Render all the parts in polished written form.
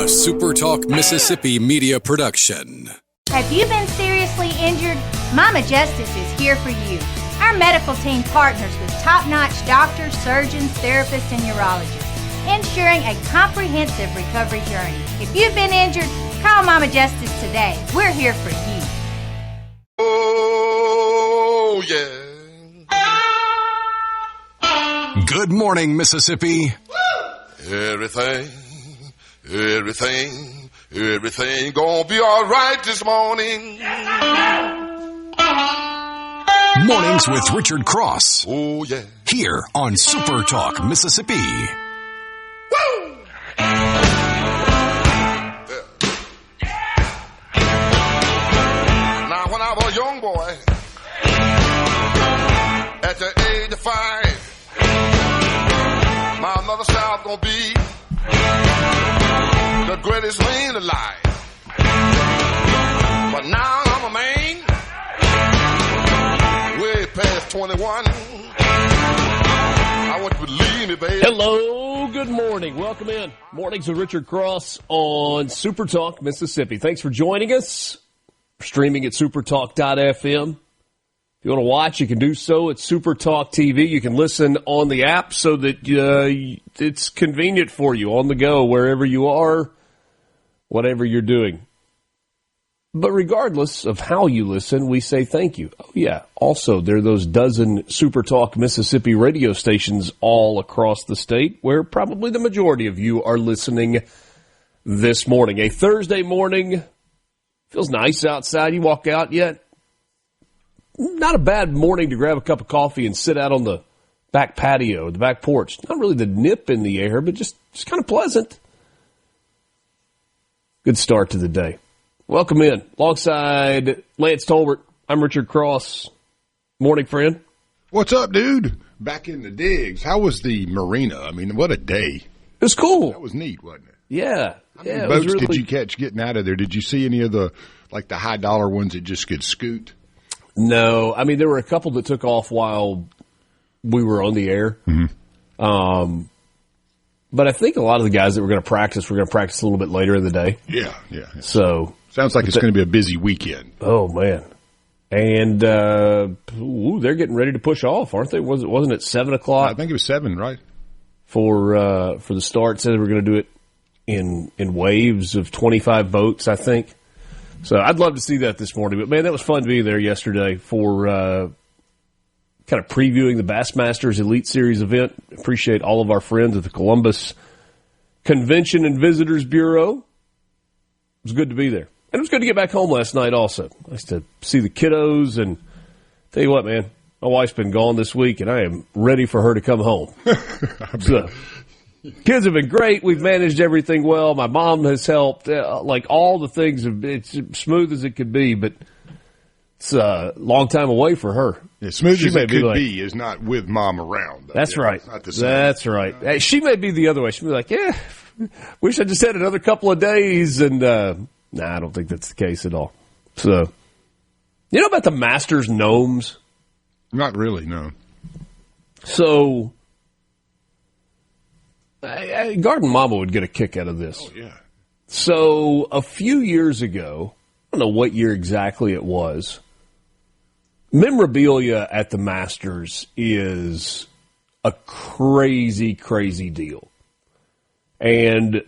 SuperTalk Mississippi media production. Have you been seriously injured? Mama Justice is here for you. Our medical team partners with top-notch doctors, surgeons, therapists, and urologists, ensuring a comprehensive recovery journey. If you've been injured, call Mama Justice today. We're here for you. Oh, yeah. Good morning, Mississippi. Everything gonna be all right this morning. Mornings with Richard Cross. Oh, yeah. Here on SuperTalk Mississippi. Woo! Now, when I was a young boy, at the age of 5, my mother said I was gonna be the greatest man alive. But now I'm a man, way past 21. I want you to believe me, baby. Hello, good morning. Welcome in. Mornings with Richard Cross on SuperTalk Mississippi. Thanks for joining us. Streaming at supertalk.fm. If you want to watch, you can do so at SuperTalk TV. You can listen on the app so that it's convenient for you on the go, wherever you are, whatever you're doing. But regardless of how you listen, we say thank you. Oh, yeah. Also, there are those dozen SuperTalk Mississippi radio stations all across the state where probably the majority of you are listening this morning. A Thursday morning. Feels nice outside. You walk out yet? Not a bad morning to grab a cup of coffee and sit out on the back patio, the back porch. Not really the nip in the air, but just kind of pleasant. Good start to the day. Welcome in. Alongside Lance Tolbert, I'm Richard Cross. Morning, friend. What's up, dude? Back in the digs. How was the marina? I mean, what a day. It was cool. That was neat, wasn't it? Yeah. How many boats did you catch getting out of there? Did you see any of the high dollar ones that just could scoot? No. I mean, there were a couple that took off while we were on the air. Mm-hmm. But I think a lot of the guys that were going to practice a little bit later in the day. Yeah. So sounds like it's going to be a busy weekend. Oh, man. And they're getting ready to push off, aren't they? Wasn't it 7 o'clock? I think it was 7, right? For the start. Said they were going to do it in waves of 25 boats, I think. So I'd love to see that this morning. But, man, that was fun to be there yesterday for kind of previewing the Bassmasters Elite Series event. Appreciate all of our friends at the Columbus Convention and Visitors Bureau. It was good to be there. And it was good to get back home last night also. Nice to see the kiddos. And tell you what, man, my wife's been gone this week, and I am ready for her to come home. So, kids have been great. We've managed everything well. My mom has helped. All the things, it's smooth as it could be, but it's a long time away for her. Yeah, smooth as it could be is not with mom around. That's right. It's not the same. That's right. Hey, she may be the other way. She'd be like, yeah, wish I just had another couple of days. And I don't think that's the case at all. So, you know about the Masters gnomes? Not really, no. So, Garden Mama would get a kick out of this. Oh, yeah. So, a few years ago, I don't know what year exactly it was, memorabilia at the Masters is a crazy, crazy deal. And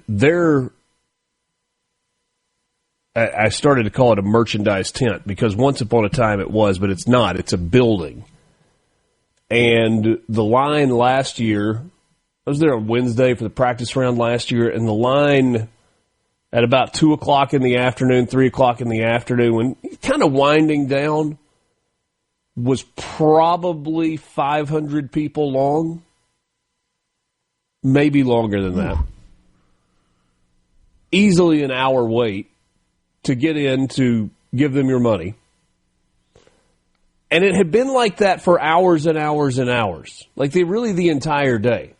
I started to call it a merchandise tent because once upon a time it was, but it's not. It's a building. And the line last year, I was there on Wednesday for the practice round last year, and the line at about 2 o'clock in the afternoon, 3 o'clock in the afternoon, when kind of winding down, was probably 500 people long. Maybe longer than that. Easily an hour wait to get in to give them your money. And it had been like that for hours and hours and hours. Like the entire day.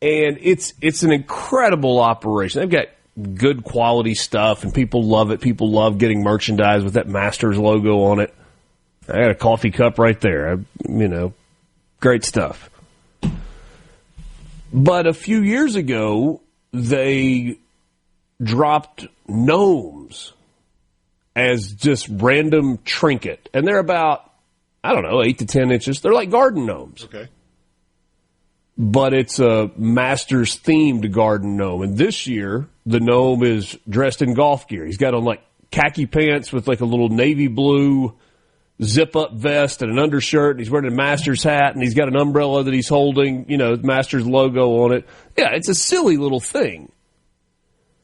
And it's an incredible operation. They've got good quality stuff and people love it. People love getting merchandise with that Masters logo on it. I got a coffee cup right there. Great stuff. But a few years ago, they dropped gnomes as just random trinket. And they're about, 8 to 10 inches. They're like garden gnomes. Okay. But it's a Masters themed garden gnome. And this year, the gnome is dressed in golf gear. He's got on like khaki pants with like a little navy blue zip up vest and an undershirt. And he's wearing a Masters hat and he's got an umbrella that he's holding, Masters logo on it. Yeah, it's a silly little thing.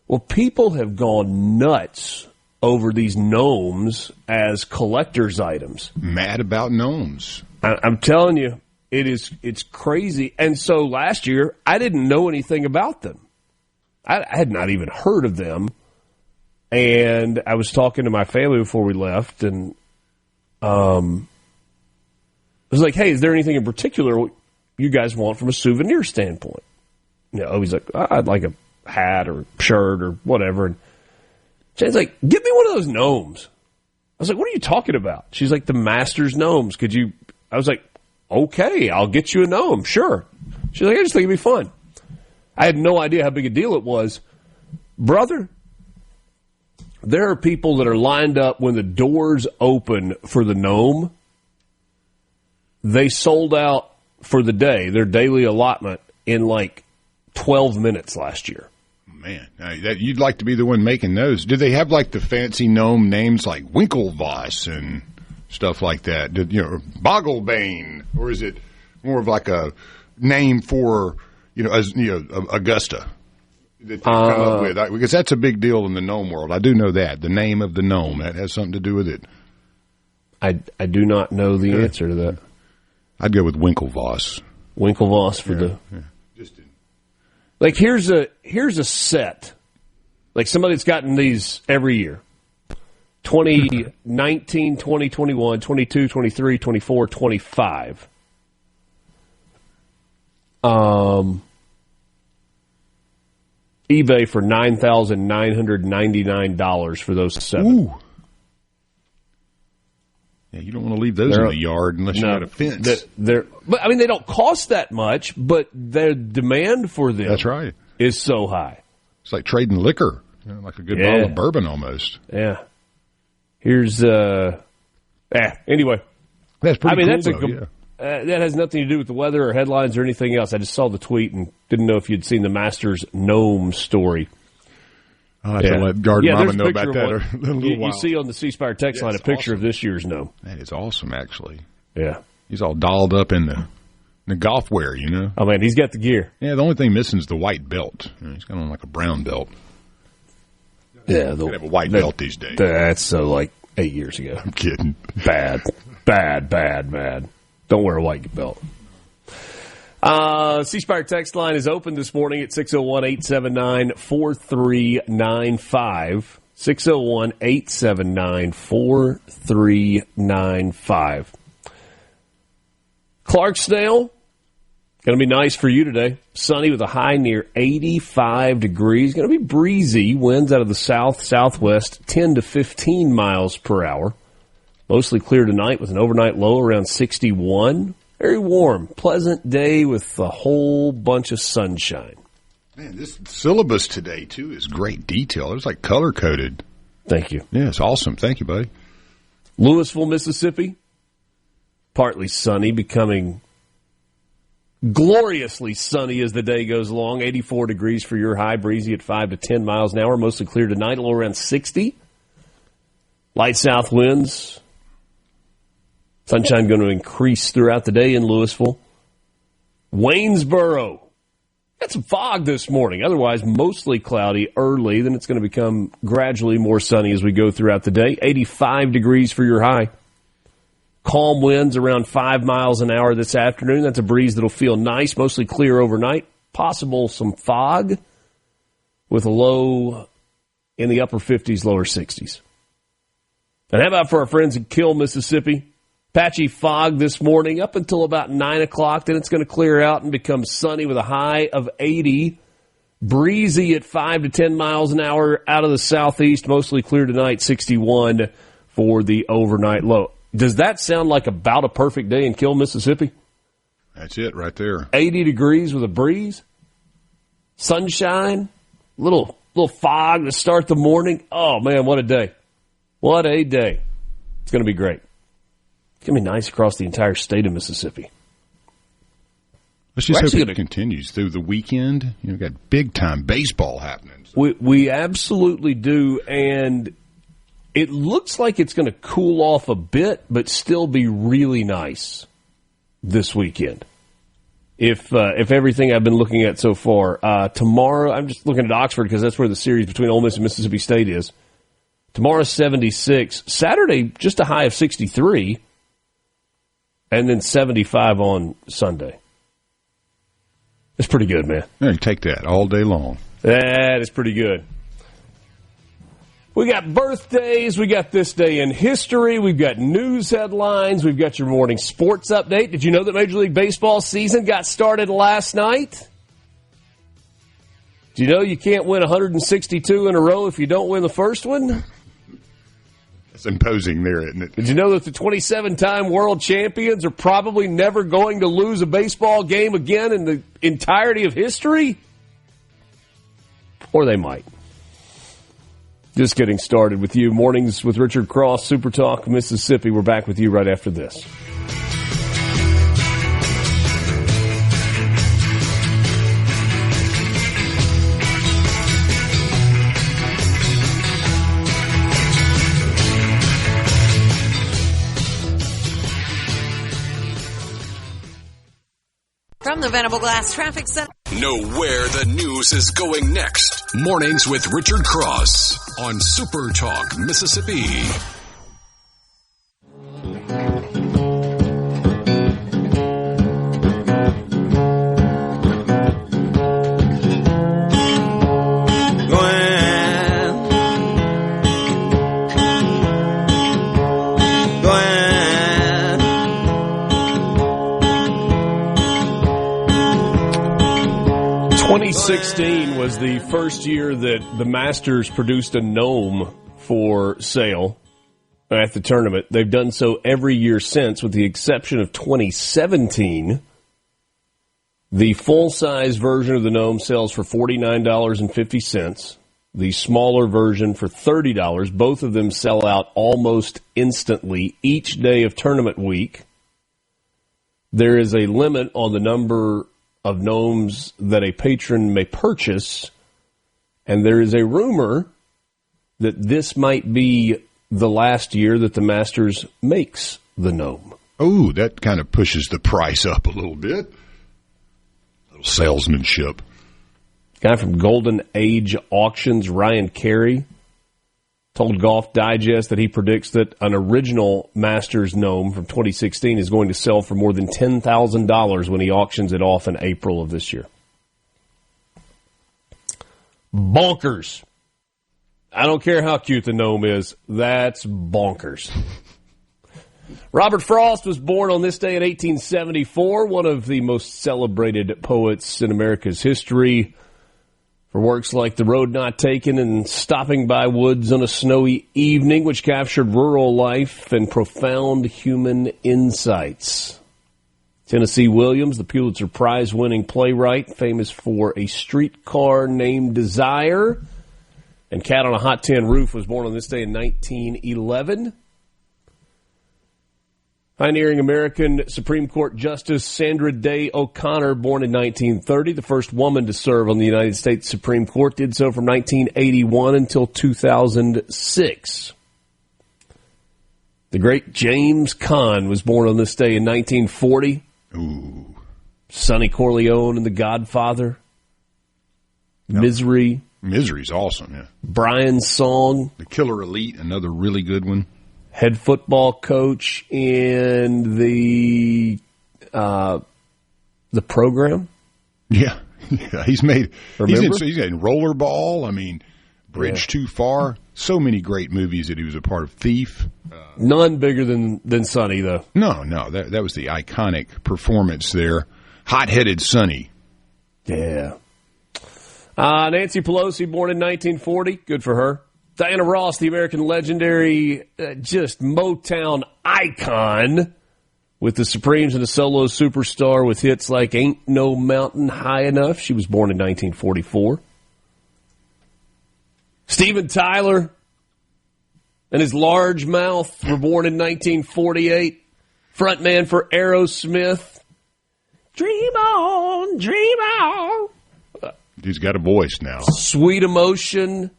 Well, people have gone nuts over these gnomes as collector's items. Mad about gnomes. I'm telling you. It's crazy. And so last year, I didn't know anything about them. I had not even heard of them. And I was talking to my family before we left, and I was like, hey, is there anything in particular you guys want from a souvenir standpoint? He's like, I'd like a hat or shirt or whatever. And Jane's like, get me one of those gnomes. I was like, what are you talking about? She's like, the Masters gnomes. I was like, okay, I'll get you a gnome, sure. She's like, I just think it'd be fun. I had no idea how big a deal it was. Brother, there are people that are lined up when the doors open for the gnome. They sold out for the day, their daily allotment, in like 12 minutes last year. Man, you'd like to be the one making those. Do they have like the fancy gnome names like Winklevoss and stuff like that? Bogglebane, or is it more of like a name for Augusta that they come up with? Because that's a big deal in the gnome world. I do know that the name of the gnome that has something to do with it. I do not know the answer to that. I'd go with Winklevoss. Winklevoss for like here's a set, like somebody that's gotten these every year. 2019, 2021, 22, 23, 24, 25. eBay for $9,999 for those 7. Ooh. Yeah, you don't want to leave those in the yard unless you got a fence. But they don't cost that much, but the demand for them is so high. It's like trading liquor, like a good bottle of bourbon almost. Yeah. Here's anyway. That's pretty cool. That has nothing to do with the weather or headlines or anything else. I just saw the tweet and didn't know if you'd seen the Masters gnome story. I have to let Garden Mama know about that in a little while. You see on the C Spire text line a picture of this year's gnome. That is awesome, actually. Yeah. He's all dolled up in the golf wear, Oh, man, he's got the gear. Yeah, the only thing missing is the white belt. He's got on like a brown belt. Yeah. They have a white belt these days. That's so like 8 years ago. I'm kidding. Bad. Don't wear a white belt. C Spire text line is open this morning at 601-879-4395. 601-879-4395. Clarksdale, going to be nice for you today. Sunny with a high near 85 degrees. Going to be breezy. Winds out of the south-southwest, 10 to 15 miles per hour. Mostly clear tonight with an overnight low around 61. Very warm, pleasant day with a whole bunch of sunshine. Man, this syllabus today, too, is great detail. It's like color-coded. Thank you. Yeah, it's awesome. Thank you, buddy. Louisville, Mississippi, partly sunny, becoming gloriously sunny as the day goes along. 84 degrees for your high, breezy at 5 to 10 miles an hour. Mostly clear tonight, a little around 60. Light south winds. Sunshine going to increase throughout the day in Louisville. Waynesboro. Got some fog this morning. Otherwise, mostly cloudy early. Then it's going to become gradually more sunny as we go throughout the day. 85 degrees for your high. Calm winds around 5 miles an hour this afternoon. That's a breeze that'll feel nice. Mostly clear overnight. Possible some fog with a low in the upper 50s, lower 60s. And how about for our friends in Kill, Mississippi? Patchy fog this morning up until about 9 o'clock. Then it's going to clear out and become sunny with a high of 80. Breezy at 5 to 10 miles an hour out of the southeast. Mostly clear tonight, 61 for the overnight low. Does that sound like about a perfect day in Kill, Mississippi? That's it right there. 80 degrees with a breeze. Sunshine. Little little fog to start the morning. Oh, man, what a day. What a day. It's going to be great. It's going to be nice across the entire state of Mississippi. Let's just hope it continues through the weekend. We've got big-time baseball happening. So. We absolutely do, and it looks like it's going to cool off a bit, but still be really nice this weekend. If everything I've been looking at so far, tomorrow, I'm just looking at Oxford because that's where the series between Ole Miss and Mississippi State is. Tomorrow's 76. Saturday, just a high of 63, and then 75 on Sunday. It's pretty good, man. Yeah, take that all day long. That is pretty good. We got birthdays. We got this day in history. We've got news headlines. We've got your morning sports update. Did you know that Major League Baseball season got started last night? Do you know you can't win 162 in a row if you don't win the first one? It's imposing there, isn't it? Did you know that the 27-time world champions are probably never going to lose a baseball game again in the entirety of history? Or they might. Just getting started with you. Mornings with Richard Cross, Super Talk, Mississippi. We're back with you right after this. From the Venable Glass Traffic Center. Know where the news is going next. Mornings with Richard Cross on Super Talk, Mississippi. Go 2016 was the first year that the Masters produced a gnome for sale at the tournament. They've done so every year since, with the exception of 2017. The full-size version of the gnome sells for $49.50. The smaller version for $30. Both of them sell out almost instantly each day of tournament week. There is a limit on the number of gnomes that a patron may purchase, and there is a rumor that this might be the last year that the Masters makes the gnome. Oh, that kind of pushes the price up a little bit. A little salesmanship. Guy from Golden Age Auctions, Ryan Carey, told Golf Digest that he predicts that an original Masters gnome from 2016 is going to sell for more than $10,000 when he auctions it off in April of this year. Bonkers. I don't care how cute the gnome is. That's bonkers. Robert Frost was born on this day in 1874, one of the most celebrated poets in America's history. For works like The Road Not Taken and Stopping by Woods on a Snowy Evening, which captured rural life and profound human insights. Tennessee Williams, the Pulitzer Prize-winning playwright, famous for A Streetcar Named Desire and Cat on a Hot Tin Roof, was born on this day in 1911. Pioneering American Supreme Court Justice Sandra Day O'Connor, born in 1930, the first woman to serve on the United States Supreme Court, did so from 1981 until 2006. The great James Caan was born on this day in 1940. Ooh. Sonny Corleone and The Godfather. Yep. Misery. Misery's awesome, yeah. Brian's Song. The Killer Elite, another really good one. Head football coach in the program. Yeah, he's made. Remember? He's in Rollerball. I mean, Bridge Too Far. So many great movies that he was a part of. Thief. None bigger than Sonny, though. No, that was the iconic performance there. Hot-headed Sonny. Yeah. Nancy Pelosi, born in 1940. Good for her. Diana Ross, the American legendary, just Motown icon, with the Supremes and a solo superstar with hits like Ain't No Mountain High Enough. She was born in 1944. Steven Tyler and his large mouth were born in 1948. Frontman for Aerosmith. Dream on, dream on. He's got a voice now. Sweet emotion.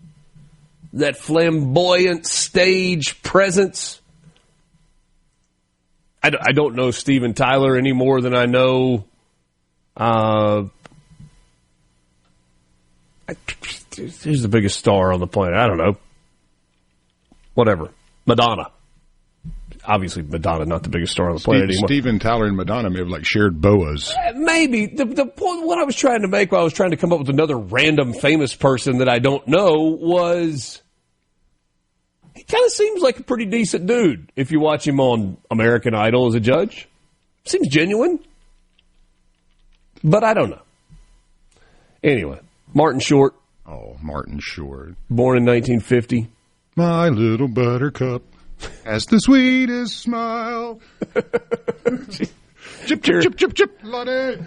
That flamboyant stage presence. I don't know Steven Tyler any more than I know who's the biggest star on the planet? I don't know. Whatever. Madonna. Obviously, Madonna, not the biggest star on the planet anymore. Steven Tyler and Madonna may have like shared boas. Maybe. The point, what I was trying to make while I was trying to come up with another random famous person that I don't know was he kind of seems like a pretty decent dude if you watch him on American Idol as a judge. Seems genuine. But I don't know. Anyway, Martin Short. Oh, Martin Short. Born in 1950. My little buttercup has the sweetest smile. Chip, chip, chip, chip, chip, Lonnie.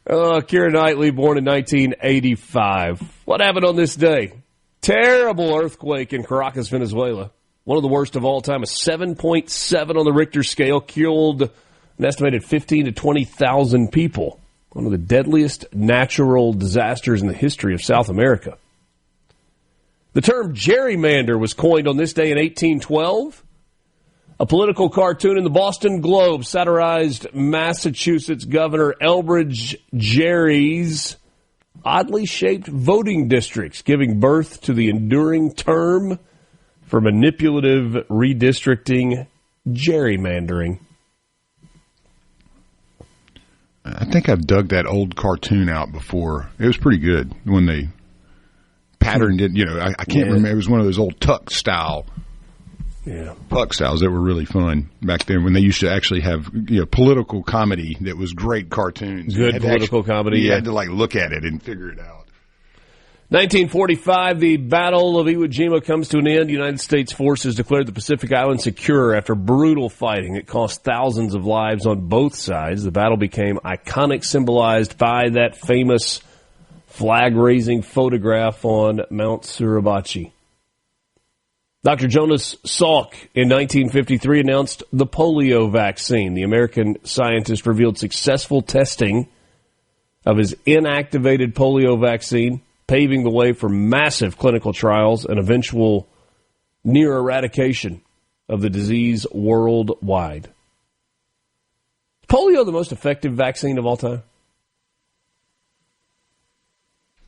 Keira Knightley, born in 1985. What happened on this day? Terrible earthquake in Caracas, Venezuela. One of the worst of all time. A 7.7 on the Richter scale killed an estimated 15 to 20,000 people. One of the deadliest natural disasters in the history of South America. The term gerrymander was coined on this day in 1812. A political cartoon in the Boston Globe satirized Massachusetts Governor Elbridge Gerry's oddly shaped voting districts, giving birth to the enduring term for manipulative redistricting, gerrymandering. I think I've dug that old cartoon out before. It was pretty good when they patterned it. You know, I can't remember. It was one of those old Tuck styles that were really fun back then when they used to actually have political comedy that was great cartoons. Good political comedy. You had to like look at it and figure it out. 1945, the Battle of Iwo Jima comes to an end. United States forces declared the Pacific Island secure after brutal fighting. It cost thousands of lives on both sides. The battle became iconic, symbolized by that famous flag-raising photograph on Mount Suribachi. Dr. Jonas Salk in 1953 announced the polio vaccine. The American scientist revealed successful testing of his inactivated polio vaccine, paving the way for massive clinical trials and eventual near eradication of the disease worldwide. Is polio the most effective vaccine of all time?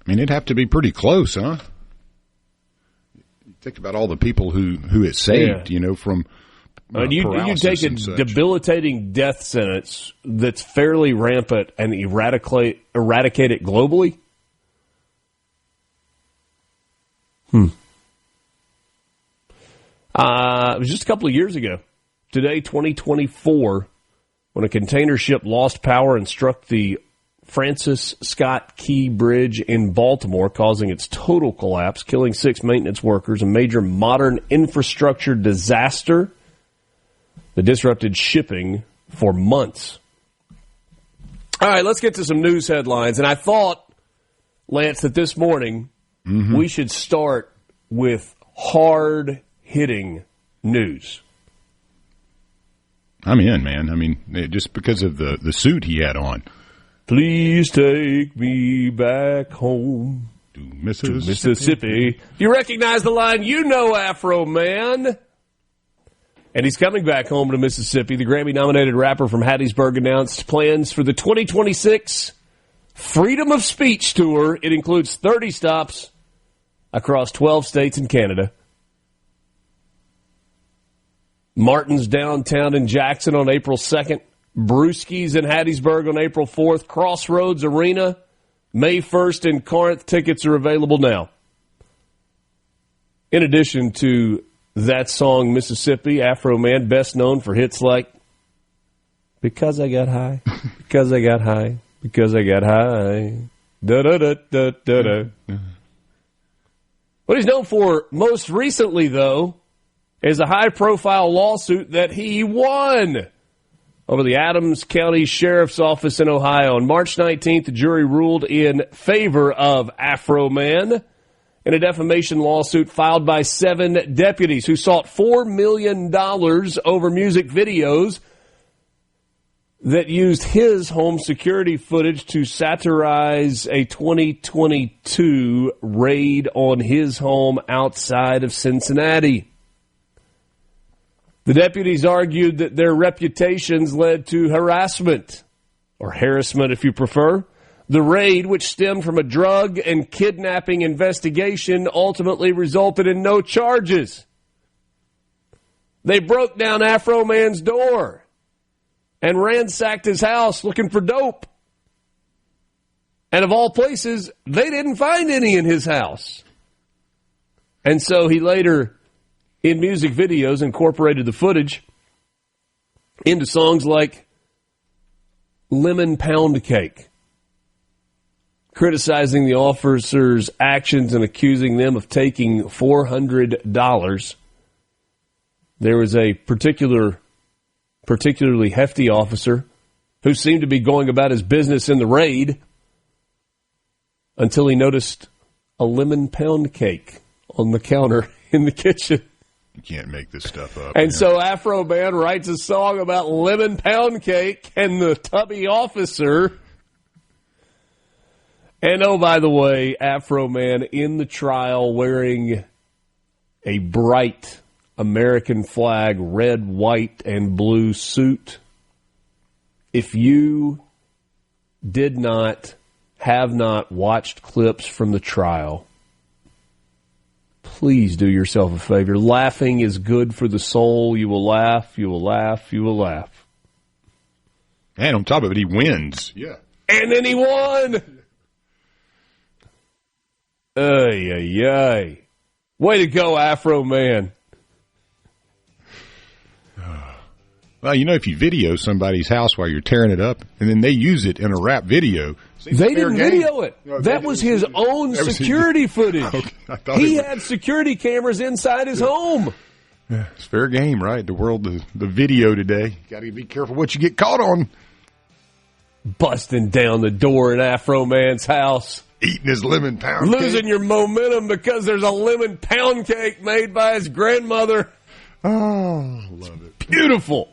I mean, it'd have to be pretty close, huh? Think about all the people who it saved, from you take a debilitating death sentence that's fairly rampant and eradicate it globally? It was just a couple of years ago. Today, 2024, when a container ship lost power and struck the Francis Scott Key Bridge in Baltimore, causing its total collapse, killing 6 maintenance workers, a major modern infrastructure disaster that disrupted shipping for months. All right, let's get to some news headlines. And I thought, Lance, that this morning we should start with hard-hitting news. I'm in, man. I mean, just because of the suit he had on. Please take me back home to Mississippi. If you recognize the line, you know Afro Man. And he's coming back home to Mississippi. The Grammy-nominated rapper from Hattiesburg announced plans for the 2026 Freedom of Speech Tour. It includes 30 stops across 12 states and Canada. Martin's downtown in Jackson on April 2nd. Brewski's in Hattiesburg on April 4th. Crossroads Arena, May 1st in Corinth. Tickets are available now. In addition to that song, Mississippi, Afro Man, best known for hits like Because I Got High, Because I Got High, Because I Got High, da-da-da-da-da-da. What he's known for most recently, though, is a high-profile lawsuit that he won over the Adams County Sheriff's Office in Ohio. On March 19th, the jury ruled in favor of Afro Man in a defamation lawsuit filed by 7 deputies who sought $4 million over music videos that used his home security footage to satirize a 2022 raid on his home outside of Cincinnati. The deputies argued that their reputations led to harassment, or harassment if you prefer. The raid, which stemmed from a drug and kidnapping investigation, ultimately resulted in no charges. They broke down Afro Man's door and ransacked his house looking for dope. And of all places, they didn't find any in his house. And so he later, in music videos, incorporated the footage into songs like Lemon Pound Cake, criticizing the officers' actions and accusing them of taking $400. There was a particularly hefty officer who seemed to be going about his business in the raid until he noticed a lemon pound cake on the counter in the kitchen. You can't make this stuff up. And so Afro Man writes a song about lemon pound cake and the tubby officer. And oh, by the way, Afro Man in the trial wearing a bright American flag, red, white, and blue suit. If you have not watched clips from the trial, please do yourself a favor. Laughing is good for the soul. You will laugh, you will laugh, you will laugh. And on top of it, he wins. Yeah. And then he won! Ay, ay, ay. Way to go, Afro Man. Well, you know, if you video somebody's house while you're tearing it up, and then they use it in a rap video. They didn't video it. No, that was his own security footage. Okay, he had security cameras inside his home. Yeah, it's fair game, right? The world, the video today. Got to be careful what you get caught on. Busting down the door in Afro Man's house. Eating his lemon pound cake. Losing your momentum because there's a lemon pound cake made by his grandmother. Oh, love it. Beautiful.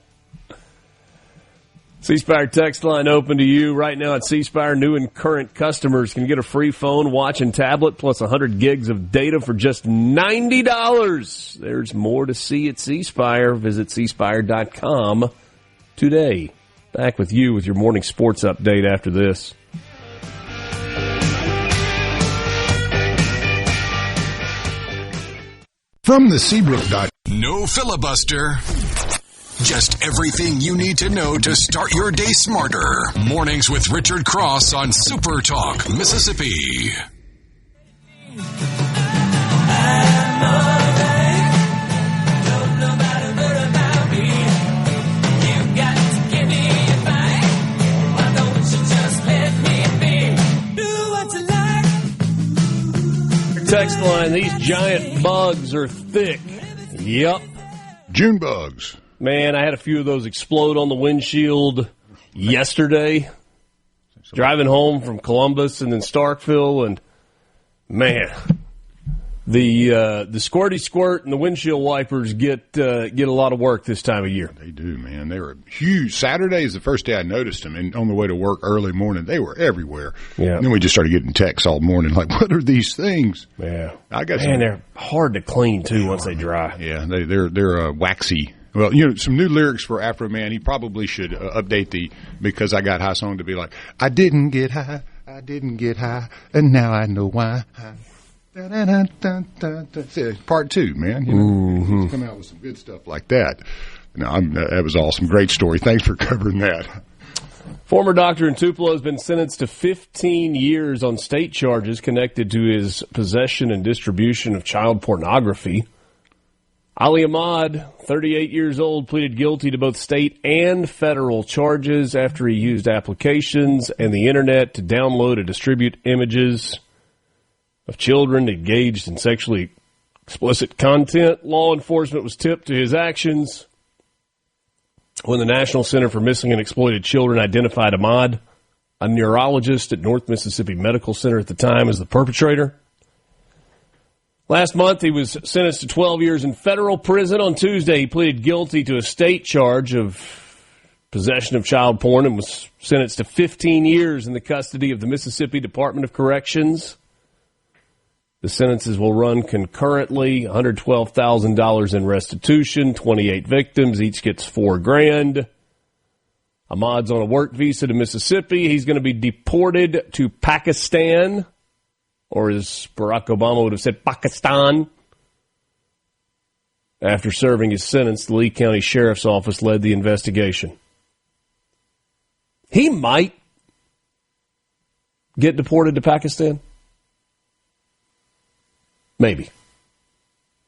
C-Spire text line open to you right now at C-Spire. New and current customers can get a free phone, watch, and tablet plus 100 gigs of data for just $90. There's more to see at C-Spire. Visit cspire.com today. Back with you with your morning sports update after this. From the Seabrook. No filibuster. Just everything you need to know to start your day smarter. Mornings with Richard Cross on Super Talk, Mississippi. Text line, these giant bugs are thick. Yep. June bugs. Man, I had a few of those explode on the windshield yesterday. Driving home from Columbus and then Starkville, and man, the squirty squirt and the windshield wipers get a lot of work this time of year. They do, man. They were huge. Saturday is the first day I noticed them, and on the way to work early morning, they were everywhere. Yeah. And then we just started getting texts all morning, like, what are these things? Yeah. They're hard to clean too once they dry. Yeah, they're waxy. Well, you know, some new lyrics for Afro Man. He probably should update the Because I Got High song to be like, I didn't get high, and now I know why. Part 2, man. You know, He's come out with some good stuff like that. No, that was awesome. Great story. Thanks for covering that. Former doctor in Tupelo has been sentenced to 15 years on state charges connected to his possession and distribution of child pornography. Ali Ahmad, 38 years old, pleaded guilty to both state and federal charges after he used applications and the internet to download and distribute images of children engaged in sexually explicit content. Law enforcement was tipped to his actions when the National Center for Missing and Exploited Children identified Ahmad, a neurologist at North Mississippi Medical Center at the time, as the perpetrator. Last month, he was sentenced to 12 years in federal prison. On Tuesday, he pleaded guilty to a state charge of possession of child porn and was sentenced to 15 years in the custody of the Mississippi Department of Corrections. The sentences will run concurrently, $112,000 in restitution, 28 victims, each gets $4,000. Ahmad's on a work visa to Mississippi. He's going to be deported to Pakistan, or as Barack Obama would have said, Pakistan. After serving his sentence, the Lee County Sheriff's Office led the investigation. He might get deported to Pakistan. Maybe.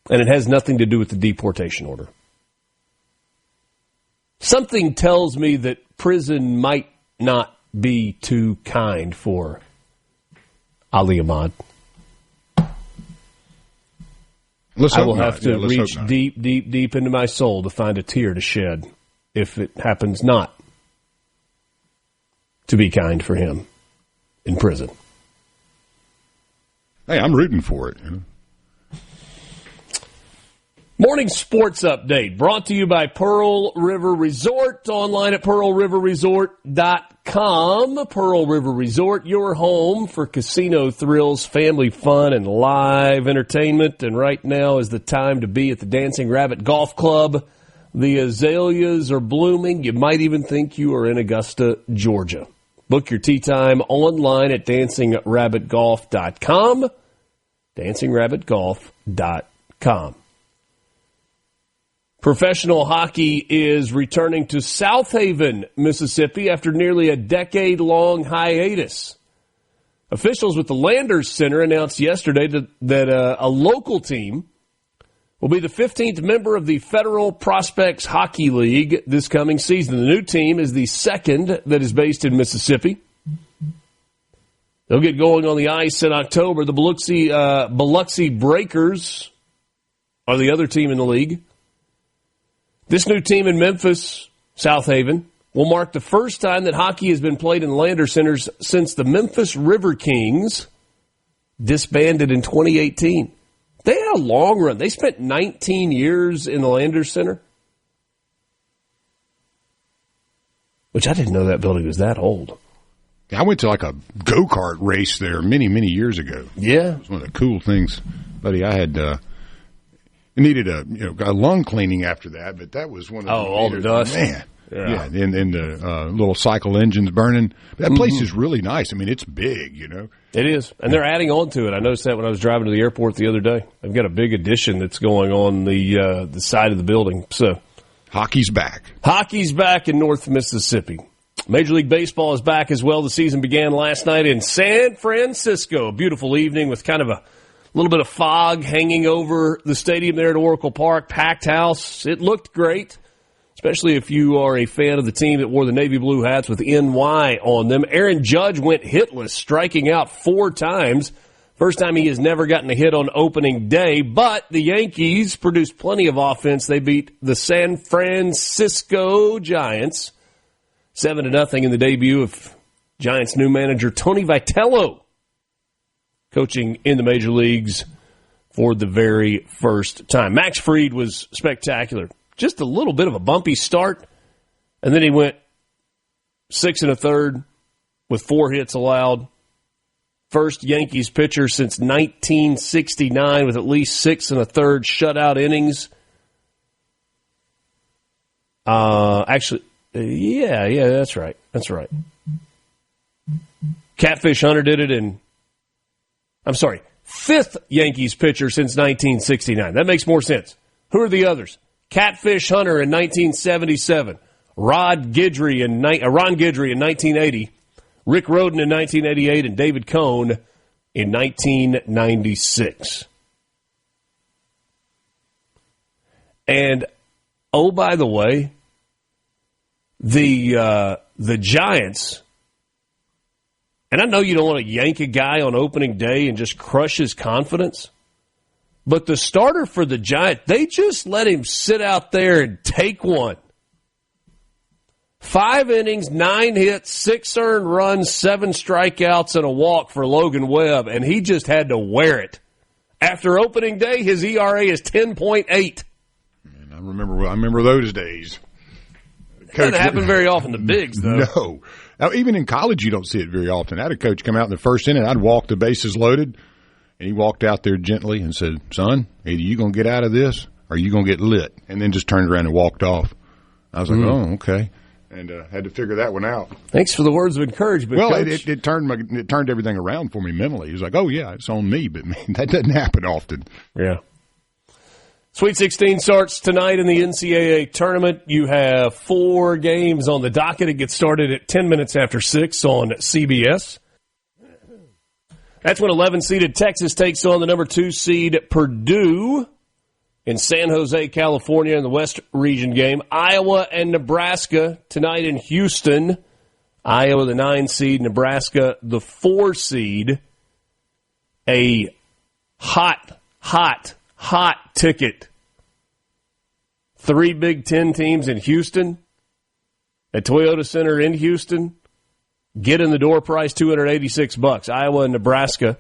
And it has nothing to do with the deportation order. Something tells me that prison might not be too kind for Ali Ahmad. I will have to reach deep, deep, deep into my soul to find a tear to shed if it happens not to be kind for him in prison. Hey, I'm rooting for it. Morning sports update brought to you by Pearl River Resort. Online at pearlriverresort.com. Pearl River Resort, your home for casino thrills, family fun, and live entertainment. And right now is the time to be at the Dancing Rabbit Golf Club. The azaleas are blooming. You might even think you are in Augusta, Georgia. Book your tee time online at dancingrabbitgolf.com. dancingrabbitgolf.com. Professional hockey is returning to South Haven, Mississippi, after nearly a decade-long hiatus. Officials with the Landers Center announced yesterday that a local team will be the 15th member of the Federal Prospects Hockey League this coming season. The new team is the second that is based in Mississippi. They'll get going on the ice in October. The Biloxi Breakers are the other team in the league. This new team in Memphis, South Haven, will mark the first time that hockey has been played in Landers Centers since the Memphis River Kings disbanded in 2018. They had a long run. They spent 19 years in the Landers Center, which I didn't know that building was that old. I went to like a go-kart race there many, many years ago. Yeah. It was one of the cool things. Buddy, I had needed a lung cleaning after that, but that was one of the all the dust. Man. Yeah, and the little cycle engines burning. That place is really nice. I mean, it's big, It is, and they're adding on to it. I noticed that when I was driving to the airport the other day. They've got a big addition that's going on the side of the building. So, hockey's back. Hockey's back in North Mississippi. Major League Baseball is back as well. The season began last night in San Francisco. A beautiful evening with kind of a little bit of fog hanging over the stadium there at Oracle Park. Packed house. It looked great, especially if you are a fan of the team that wore the navy blue hats with NY on them. Aaron Judge went hitless, striking out 4 times. First time he has never gotten a hit on opening day, but the Yankees produced plenty of offense. They beat the San Francisco Giants 7-0 in the debut of Giants' new manager, Tony Vitello, coaching in the major leagues for the very first time. Max Fried was spectacular. Just a little bit of a bumpy start, and then he went 6 1/3 with 4 hits allowed. First Yankees pitcher since 1969 with at least 6 1/3 shutout innings. Yeah, that's right. That's right. Catfish Hunter did it in, 5th Yankees pitcher since 1969. That makes more sense. Who are the others? Catfish Hunter in 1977. Ron Guidry in 1980. Rick Rhoden in 1988. And David Cone in 1996. And, oh, by the way, the Giants, and I know you don't want to yank a guy on opening day and just crush his confidence, but the starter for the Giants, they just let him sit out there and take one. 5 innings, 9 hits, 6 earned runs, 7 strikeouts, and a walk for Logan Webb, and he just had to wear it After opening day, his ERA is 10.8. Man, I remember those days. Doesn't happen very often, the bigs, though. No. Now, even in college, you don't see it very often. I had a coach come out in the first inning. I'd walk the bases loaded, and he walked out there gently and said, son, either you going to get out of this or you going to get lit, and then just turned around and walked off. I was like, oh, okay. And had to figure that one out. Thanks for the words of encouragement, Well, Coach. it turned everything around for me mentally. He was like, oh, yeah, it's on me. But, man, that doesn't happen often. Yeah. Sweet 16 starts tonight in the NCAA tournament. You have 4 games on the docket. It gets started at 10 minutes after 6 on CBS. That's when 11-seeded Texas takes on the number 2 seed Purdue in San Jose, California in the West Region game. Iowa and Nebraska tonight in Houston. Iowa the 9 seed, Nebraska the 4 seed. A hot ticket. 3 Big Ten teams in Houston at Toyota Center in Houston. Get in the door price $286. Iowa and Nebraska.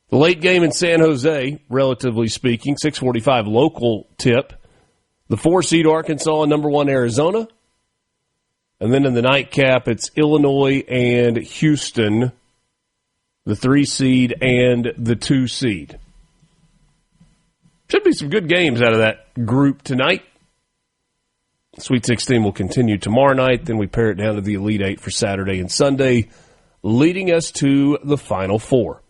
The late game in San Jose, relatively speaking, 6:45 local tip. The 4 seed Arkansas and number 1 Arizona. And then in the nightcap, it's Illinois and Houston, the 3 seed and the 2 seed. Should be some good games out of that group tonight. Sweet 16 will continue tomorrow night. Then we pare it down to the Elite 8 for Saturday and Sunday, leading us to the Final Four.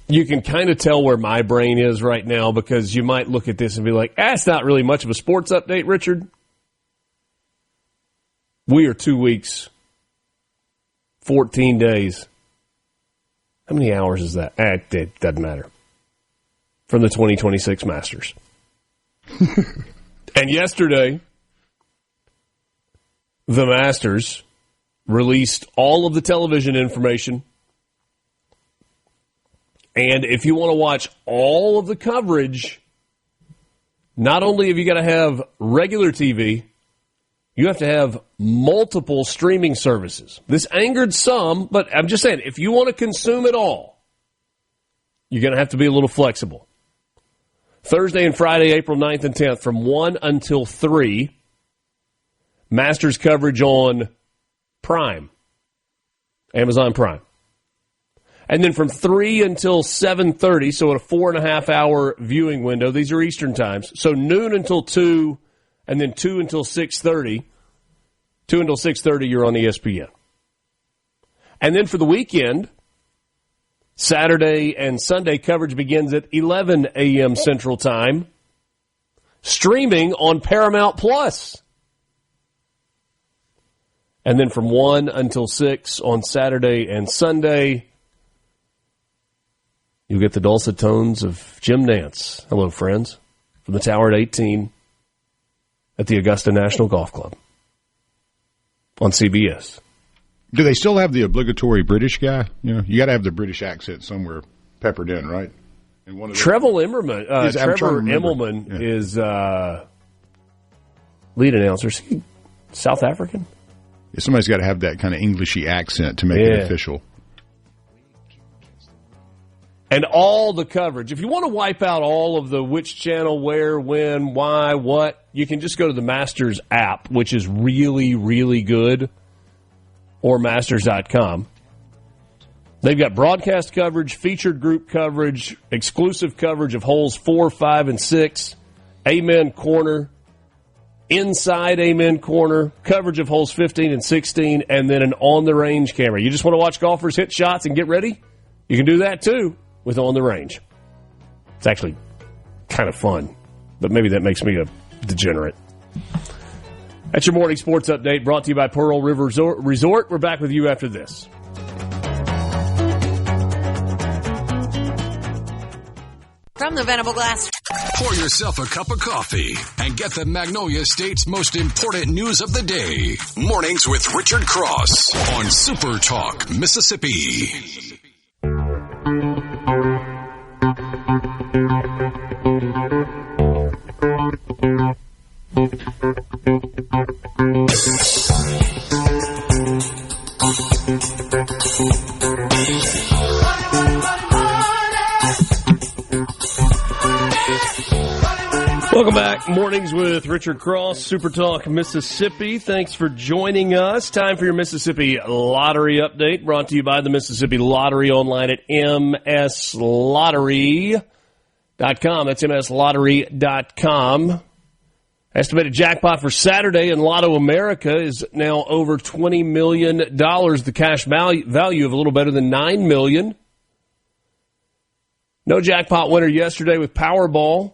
You can kind of tell where my brain is right now because you might look at this and be like, it's not really much of a sports update, Richard. We are 2 weeks, 14 days. How many hours is that? It doesn't matter. From the 2026 Masters. And yesterday, the Masters released all of the television information. And if you want to watch all of the coverage, not only have you got to have regular TV, you have to have multiple streaming services. This angered some, but I'm just saying, if you want to consume it all, you're going to have to be a little flexible. Thursday and Friday, April 9th and 10th, from 1 until 3, Masters coverage on Prime, Amazon Prime. And then from 3 until 7:30, so at a 4.5-hour viewing window, these are Eastern times, so noon until 2, and then 2 until 6:30. 2 until 6:30, you're on ESPN. And then for the weekend, Saturday and Sunday coverage begins at 11 a.m. Central Time, streaming on Paramount Plus. And then from 1 until 6 on Saturday and Sunday, you'll get the dulcet tones of Jim Nance. Hello, friends. From the Tower at 18 at the Augusta National Golf Club on CBS. Do they still have the obligatory British guy? You know, you got to have the British accent somewhere peppered in, right? And one of Trevor Immelman is lead announcer. Is he South African? Yeah, somebody's got to have that kind of Englishy accent to make it official. And all the coverage. If you want to wipe out all of the which channel, where, when, why, what, you can just go to the Masters app, which is really, really good, or Masters.com. They've got broadcast coverage, featured group coverage, exclusive coverage of holes 4, 5, and 6, Amen Corner, inside Amen Corner, coverage of holes 15 and 16, and then an on-the-range camera. You just want to watch golfers hit shots and get ready? You can do that, too, with On the Range. It's actually kind of fun, but maybe that makes me a degenerate. That's your morning sports update brought to you by Pearl River Resort. We're back with you after this. From the Venable Glass. Pour yourself a cup of coffee and get the Magnolia State's most important news of the day. Mornings with Richard Cross on Super Talk, Mississippi. Welcome back. Mornings with Richard Cross, SuperTalk Mississippi. Thanks for joining us. Time for your Mississippi Lottery Update, brought to you by the Mississippi Lottery, online at mslottery.com. That's mslottery.com. Estimated jackpot for Saturday in Lotto America is now over $20 million. The cash value of a little better than $9 million. No jackpot winner yesterday with Powerball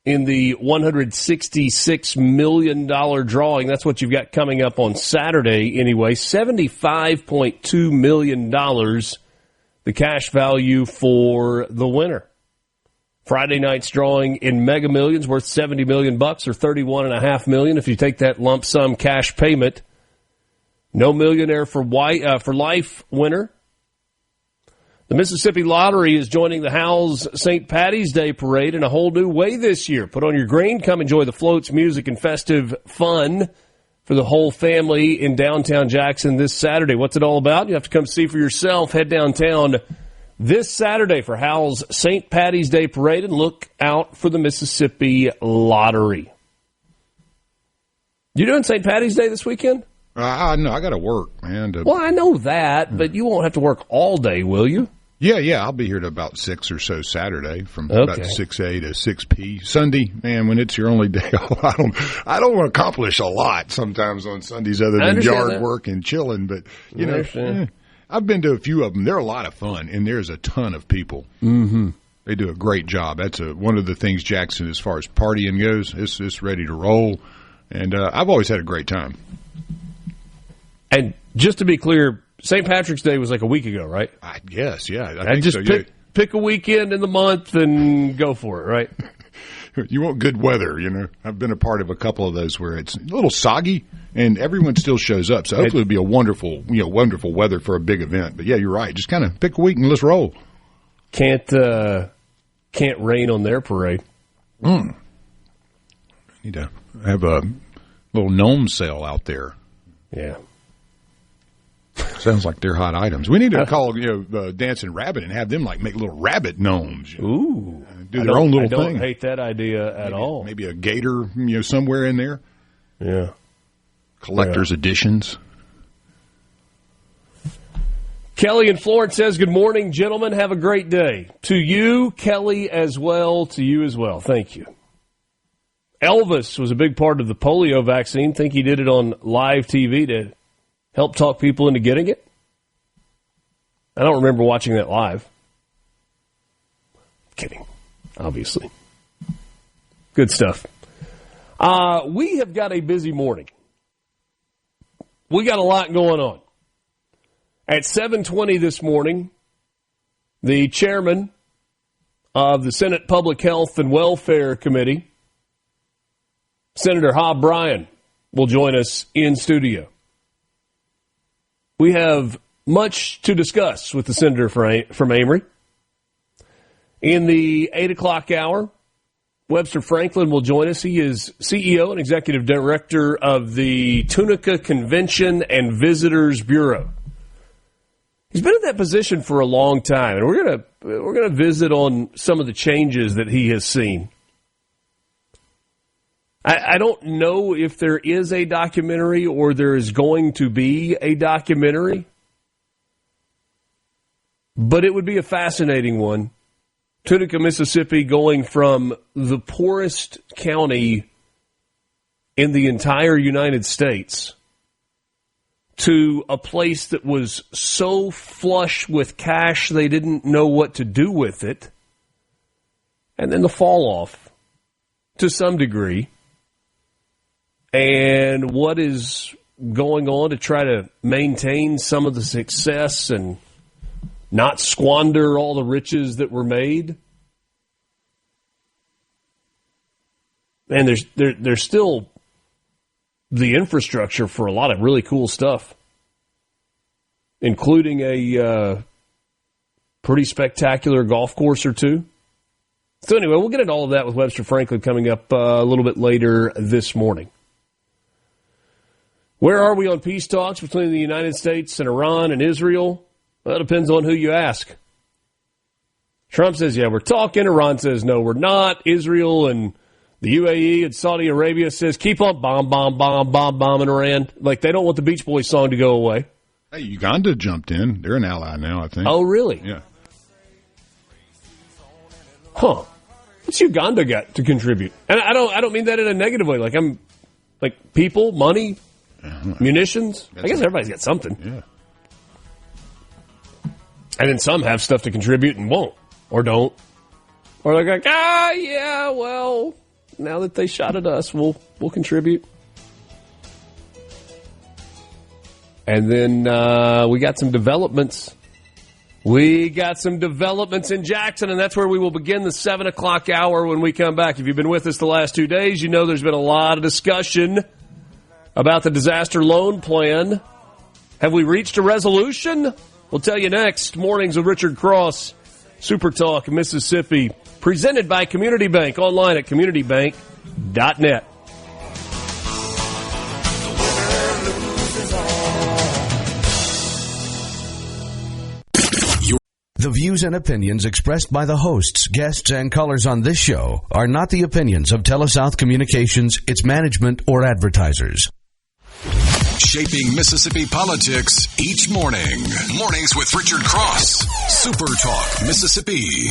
in the $166 million drawing. That's what you've got coming up on Saturday anyway. $75.2 million, the cash value for the winner. Friday night's drawing in Mega Millions worth $70 million or $31.5 million if you take that lump sum cash payment. No millionaire for life winner. The Mississippi Lottery is joining the Howell's St. Patty's Day Parade in a whole new way this year. Put on your green, come enjoy the floats, music, and festive fun for the whole family in downtown Jackson this Saturday. What's it all about? You have to come see for yourself. Head downtown this Saturday for Howell's St. Patty's Day Parade and look out for the Mississippi Lottery. You doing St. Patty's Day this weekend? No, I got to work, man. Well, I know that, but you won't have to work all day, will you? Yeah, I'll be here to about 6 or so Saturday, from about 6A to 6P. Sunday, man, when it's your only day off, I don't want to accomplish a lot sometimes on Sundays other than yard work and chilling. But you know, I've been to a few of them. They're a lot of fun, and there's a ton of people. Mm-hmm. They do a great job. That's one of the things Jackson, as far as partying goes, it's ready to roll, and I've always had a great time. And just to be clear, St. Patrick's Day was like a week ago, right? I guess, yeah. I think just so, pick a weekend in the month and go for it, right? You want good weather, you know. I've been a part of a couple of those where it's a little soggy and everyone still shows up. So hopefully it'll be a wonderful weather for a big event. But yeah, you're right. Just kind of pick a week and let's roll. Can't rain on their parade. Need to have a little gnome sale out there. Yeah. Sounds like they're hot items. We need to call Dancing Rabbit and have them make little rabbit gnomes. Ooh, do their own little thing. I don't hate that idea at all. Maybe a gator, somewhere in there. Yeah, collector's editions. Kelly in Florence says, "Good morning, gentlemen. Have a great day to you, Kelly, as well. To you as well. Thank you." Elvis was a big part of the polio vaccine. Think he did it on live TV to help talk people into getting it? I don't remember watching that live. Kidding, obviously. Good stuff. We have got a busy morning. We got a lot going on. At 7:20 this morning, the chairman of the Senate Public Health and Welfare Committee, Senator Hob Bryan, will join us in studio. We have much to discuss with the senator from Amory. In the 8 o'clock hour, Webster Franklin will join us. He is CEO and Executive Director of the Tunica Convention and Visitors Bureau. He's been in that position for a long time, and we're gonna visit on some of the changes that he has seen. I don't know if there is a documentary or there is going to be a documentary, but it would be a fascinating one. Tunica, Mississippi, going from the poorest county in the entire United States to a place that was so flush with cash they didn't know what to do with it, and then the fall off to some degree. And what is going on to try to maintain some of the success and not squander all the riches that were made. And there's still the infrastructure for a lot of really cool stuff, including a pretty spectacular golf course or two. So anyway, we'll get into all of that with Webster Franklin coming up a little bit later this morning. Where are we on peace talks between the United States and Iran and Israel? Well, it depends on who you ask. Trump says, yeah, we're talking. Iran says, no, we're not. Israel and The UAE and Saudi Arabia says, keep on bombing Iran. Like, they don't want the Beach Boys song to go away. Hey, Uganda jumped in. They're an ally now, I think. Oh, really? Yeah. Huh. What's Uganda got to contribute? And I don't mean that in a negative way. Like people, money, munitions. I guess everybody's got something. Yeah. And then some have stuff to contribute and won't, or don't. Or they're like, yeah, well, now that they shot at us, we'll contribute. And then we got some developments. We got some developments in Jackson, and that's where we will begin the 7 o'clock hour when we come back. If you've been with us the last 2 days, you know there's been a lot of discussion about the disaster loan plan. Have we reached a resolution? We'll tell you next. Mornings with Richard Cross, Super Talk, Mississippi, presented by Community Bank, online at communitybank.net. The views and opinions expressed by the hosts, guests, and callers on this show are not the opinions of TeleSouth Communications, its management, or advertisers. Shaping Mississippi politics each morning. Mornings with Richard Cross. Super Talk, Mississippi.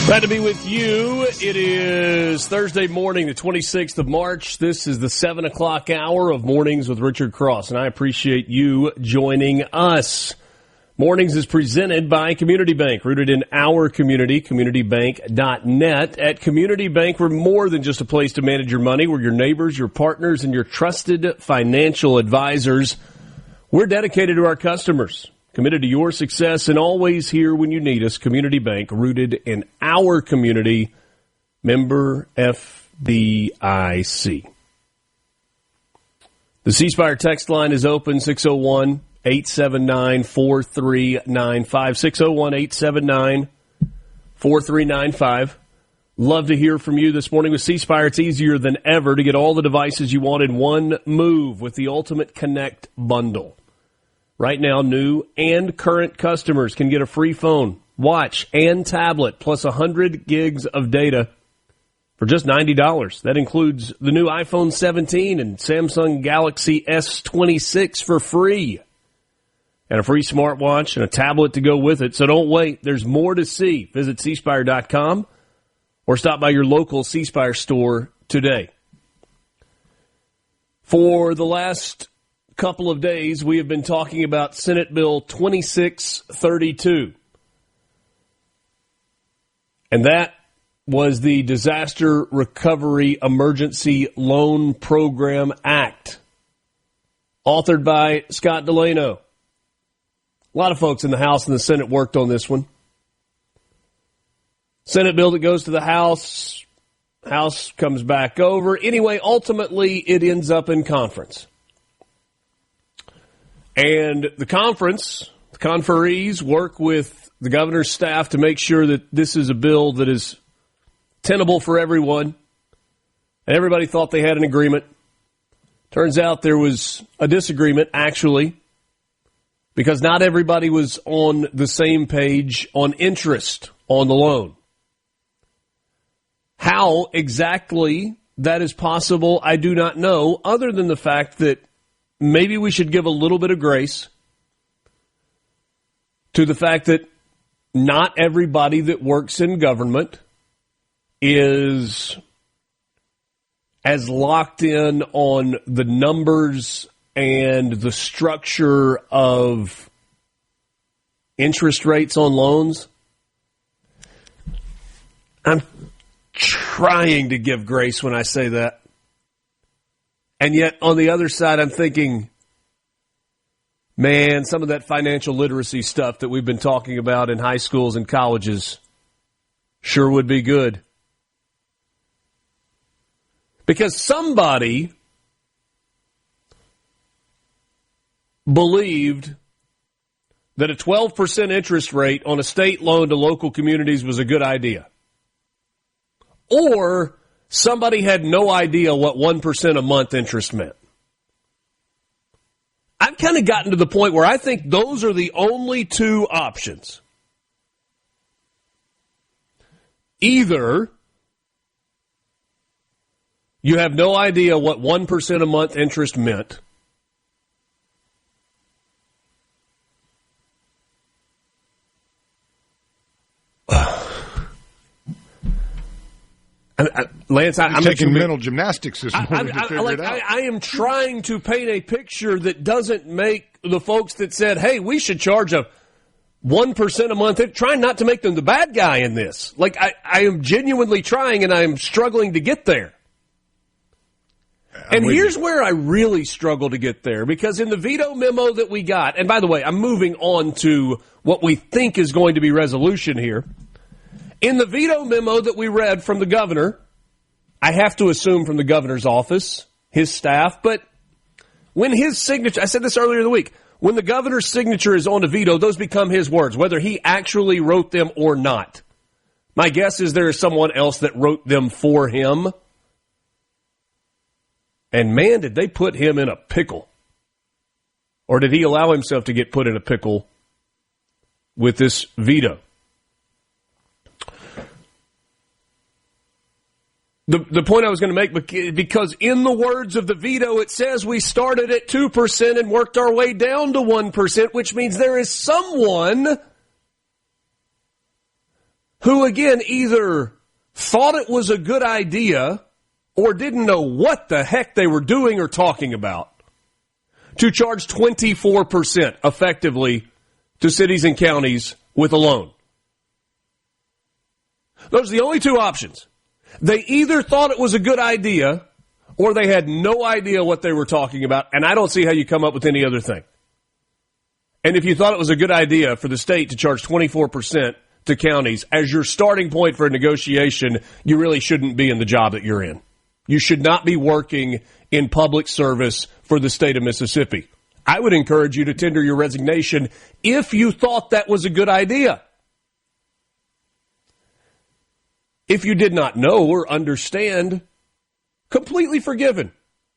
Glad to be with you. It is Thursday morning, the 26th of March. This is the 7 o'clock hour of Mornings with Richard Cross, and I appreciate you joining us. Mornings is presented by Community Bank, rooted in our community, communitybank.net. At Community Bank, we're more than just a place to manage your money. We're your neighbors, your partners, and your trusted financial advisors. We're dedicated to our customers, committed to your success, and always here when you need us. Community Bank, rooted in our community, member FDIC. The C Spire text line is open, 601-879-4395, 601-879-4395. Love to hear from you this morning. With C Spire, it's easier than ever to get all the devices you want in one move with the Ultimate Connect bundle. Right now, new and current customers can get a free phone, watch, and tablet, plus 100 gigs of data for just $90. That includes the new iPhone 17 and Samsung Galaxy S26 for free, and a free smartwatch and a tablet to go with it. So don't wait. There's more to see. Visit cspire.com or stop by your local C Spire store today. For the last couple of days, we have been talking about Senate Bill 2632. And that was the Disaster Recovery Emergency Loan Program Act, authored by Scott Delano. A lot of folks in the House and the Senate worked on this one. Senate bill that goes to the House, House comes back over. Anyway, ultimately, it ends up in conference. And the conferees work with the governor's staff to make sure that this is a bill that is tenable for everyone. And everybody thought they had an agreement. Turns out there was a disagreement, actually, because not everybody was on the same page on interest on the loan. How exactly that is possible, I do not know, other than the fact that maybe we should give a little bit of grace to the fact that not everybody that works in government is as locked in on the numbers and the structure of interest rates on loans. I'm trying to give grace when I say that. And yet, on the other side, I'm thinking, man, some of that financial literacy stuff that we've been talking about in high schools and colleges sure would be good. Because somebody believed that a 12% interest rate on a state loan to local communities was a good idea. Or somebody had no idea what 1% a month interest meant. I've kind of gotten to the point where I think those are the only two options. Either you have no idea what 1% a month interest meant, Lance, I'm taking mental gymnastics this morning to figure it out. I am trying to paint a picture that doesn't make the folks that said, hey, we should charge a 1% a month, trying not to make them the bad guy in this. Like, I am genuinely trying, and I am struggling to get there. And here's where I really struggle to get there, because in the veto memo that we got, and by the way, I'm moving on to what we think is going to be resolution here. In the veto memo that we read from the governor, I have to assume from the governor's office, his staff, but when his signature, I said this earlier in the week, when the governor's signature is on a veto, those become his words, whether he actually wrote them or not. My guess is there is someone else that wrote them for him. And man, did they put him in a pickle. Or did he allow himself to get put in a pickle with this veto? The point I was going to make, because in the words of the veto, it says we started at 2% and worked our way down to 1%, which means there is someone who, again, either thought it was a good idea or didn't know what the heck they were doing or talking about to charge 24% effectively to cities and counties with a loan. Those are the only two options. They either thought it was a good idea or they had no idea what they were talking about, and I don't see how you come up with any other thing. And if you thought it was a good idea for the state to charge 24% to counties as your starting point for a negotiation, you really shouldn't be in the job that you're in. You should not be working in public service for the state of Mississippi. I would encourage you to tender your resignation if you thought that was a good idea. If you did not know or understand, completely forgiven.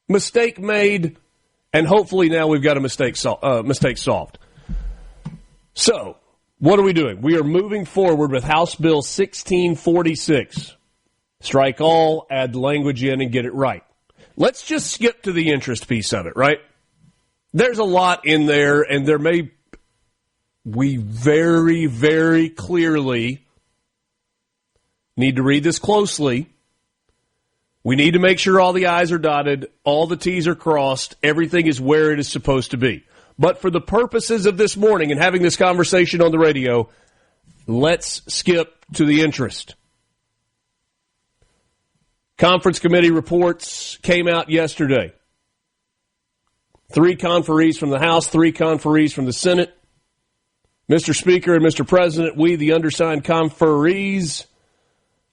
Mistake made, and hopefully now we've got a mistake solved. So, what are we doing? We are moving forward with House Bill 1646. Strike all, add language in, and get it right. Let's just skip to the interest piece of it, right? There's a lot in there, and we very, very clearly need to read this closely. We need to make sure all the I's are dotted, all the T's are crossed, everything is where it is supposed to be. But for the purposes of this morning and having this conversation on the radio, let's skip to the interest. Conference committee reports came out yesterday. 3 conferees from the House, 3 conferees from the Senate. Mr. Speaker and Mr. President, we, the undersigned conferees,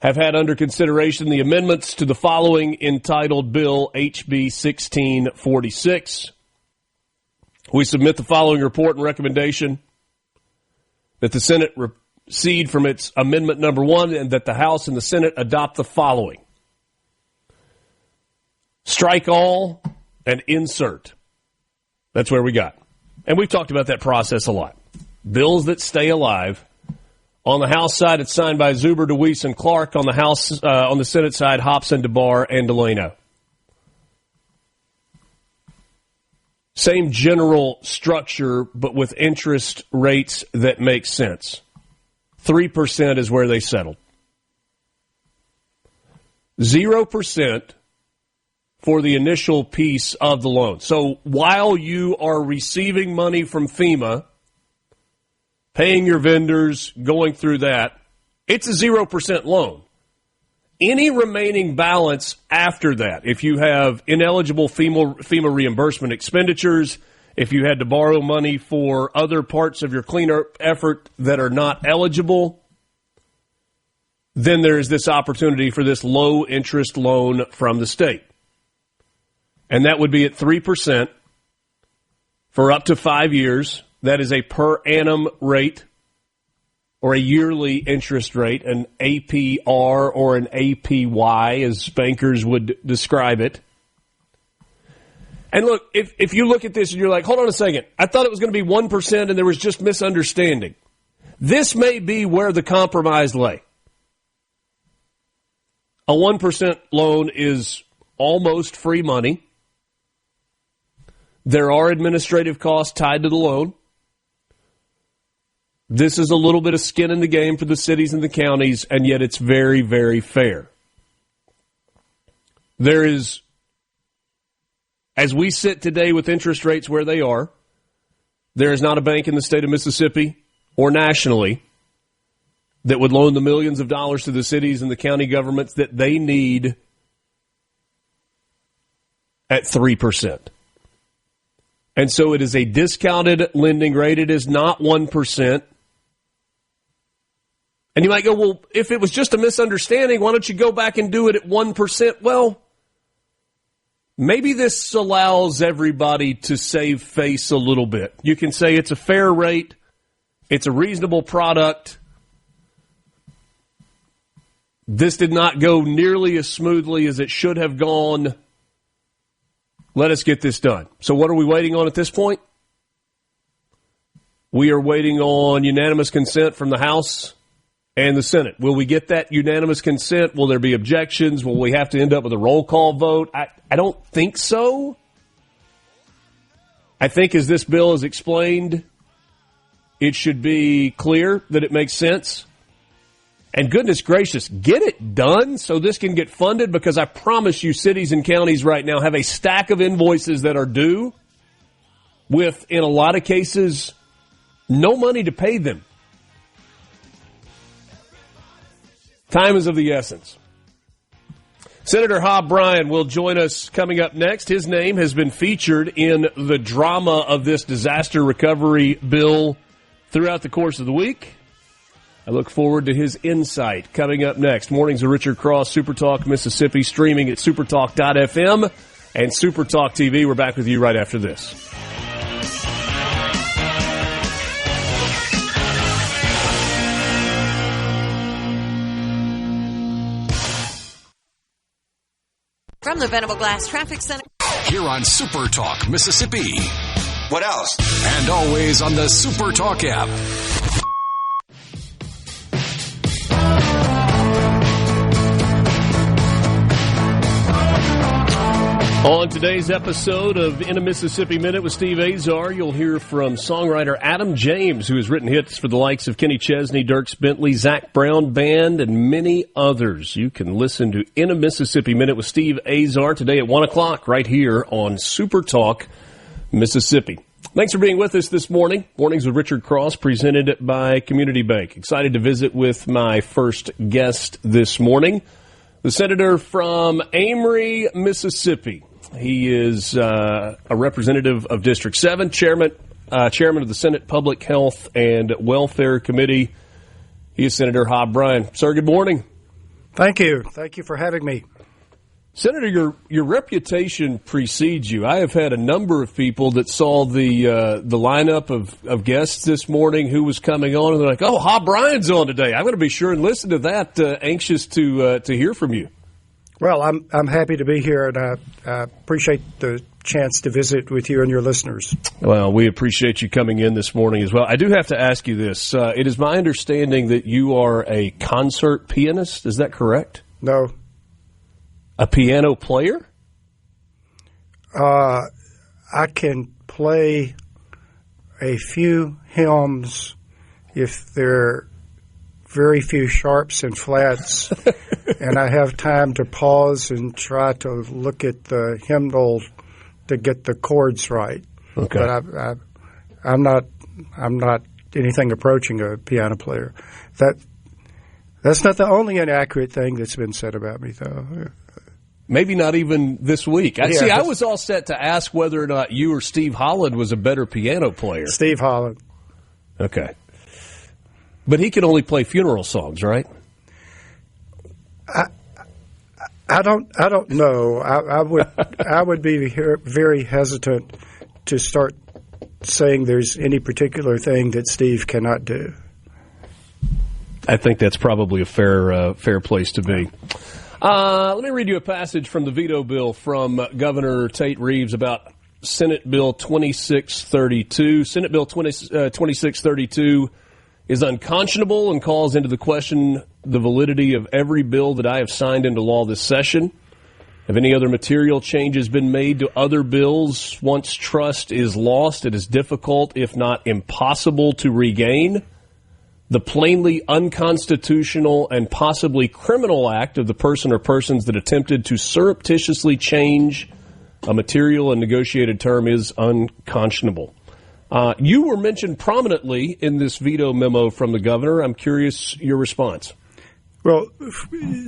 have had under consideration the amendments to the following entitled Bill HB 1646. We submit the following report and recommendation that the Senate recede from its amendment number 1 and that the House and the Senate adopt the following. Strike all and insert. That's where we got. And we've talked about that process a lot. Bills that stay alive. On the House side, it's signed by Zuber, DeWeese, and Clark. On the Senate side, Hobson, DeBar, and Delano. Same general structure, but with interest rates that make sense. 3% is where they settled. 0% for the initial piece of the loan. So while you are receiving money from FEMA, paying your vendors, going through that, it's a 0% loan. Any remaining balance after that, if you have ineligible FEMA reimbursement expenditures, if you had to borrow money for other parts of your cleanup effort that are not eligible, then there's this opportunity for this low-interest loan from the state. And that would be at 3% for up to 5 years. That is a per annum rate, or a yearly interest rate, an APR or an APY, as bankers would describe it. And look, if you look at this and you're like, hold on a second, I thought it was going to be 1% and there was just misunderstanding. This may be where the compromise lay. A 1% loan is almost free money. There are administrative costs tied to the loan. This is a little bit of skin in the game for the cities and the counties, and yet it's very, very fair. There is, as we sit today with interest rates where they are, there is not a bank in the state of Mississippi or nationally that would loan the millions of dollars to the cities and the county governments that they need at 3%. And so it is a discounted lending rate. It is not 1%. And you might go, well, if it was just a misunderstanding, why don't you go back and do it at 1%? Well, maybe this allows everybody to save face a little bit. You can say it's a fair rate. It's a reasonable product. This did not go nearly as smoothly as it should have gone. Let us get this done. So what are we waiting on at this point? We are waiting on unanimous consent from the House and the Senate. Will we get that unanimous consent? Will there be objections? Will we have to end up with a roll call vote? I don't think so. I think as this bill is explained, it should be clear that it makes sense. And goodness gracious, get it done so this can get funded, because I promise you cities and counties right now have a stack of invoices that are due with, in a lot of cases, no money to pay them. Time is of the essence. Senator Hob Bryan will join us coming up next. His name has been featured in the drama of this disaster recovery bill throughout the course of the week. I look forward to his insight coming up next. Mornings with Richard Cross, SuperTalk Mississippi, streaming at supertalk.fm and SuperTalk TV. We're back with you right after this. From the Venable Glass Traffic Center. Here on SuperTalk Mississippi. What else? And always on the SuperTalk app. On today's episode of In a Mississippi Minute with Steve Azar, you'll hear from songwriter Adam James, who has written hits for the likes of Kenny Chesney, Dierks Bentley, Zach Brown Band, and many others. You can listen to In a Mississippi Minute with Steve Azar today at 1 o'clock right here on Super Talk Mississippi. Thanks for being with us this morning. Mornings with Richard Cross, presented by Community Bank. Excited to visit with my first guest this morning, the senator from Amory, Mississippi. He is a representative of District 7, chairman of the Senate Public Health and Welfare Committee. He is Senator Hob Bryan. Sir, good morning. Thank you. Thank you for having me. Senator, your reputation precedes you. I have had a number of people that saw the lineup of guests this morning who was coming on, and they're like, "Oh, Hob Bryan's on today. I'm going to be sure and listen to that. Anxious to hear from you." Well, I'm happy to be here, and I appreciate the chance to visit with you and your listeners. Well, we appreciate you coming in this morning as well. I do have to ask you this. It is my understanding that you are a concert pianist. Is that correct? No. A piano player? I can play a few hymns if they're very few sharps and flats, and I have time to pause and try to look at the hymnal to get the chords right. Okay. But I'm not anything approaching a piano player. That's not the only inaccurate thing that's been said about me, though. Maybe not even this week. I was all set to ask whether or not you or Steve Holland was a better piano player. Steve Holland. Okay. But he can only play funeral songs, right? I don't know. I would be very hesitant to start saying there's any particular thing that Steve cannot do. I think that's probably a fair place to be. Let me read you a passage from the veto bill from Governor Tate Reeves about Senate Bill 2632. Senate Bill 2632 is unconscionable and calls into the question the validity of every bill that I have signed into law this session. Have any other material changes been made to other bills? Once trust is lost, it is difficult, if not impossible, to regain. The plainly unconstitutional and possibly criminal act of the person or persons that attempted to surreptitiously change a material and negotiated term is unconscionable. You were mentioned prominently in this veto memo from the governor. I'm curious your response. Well,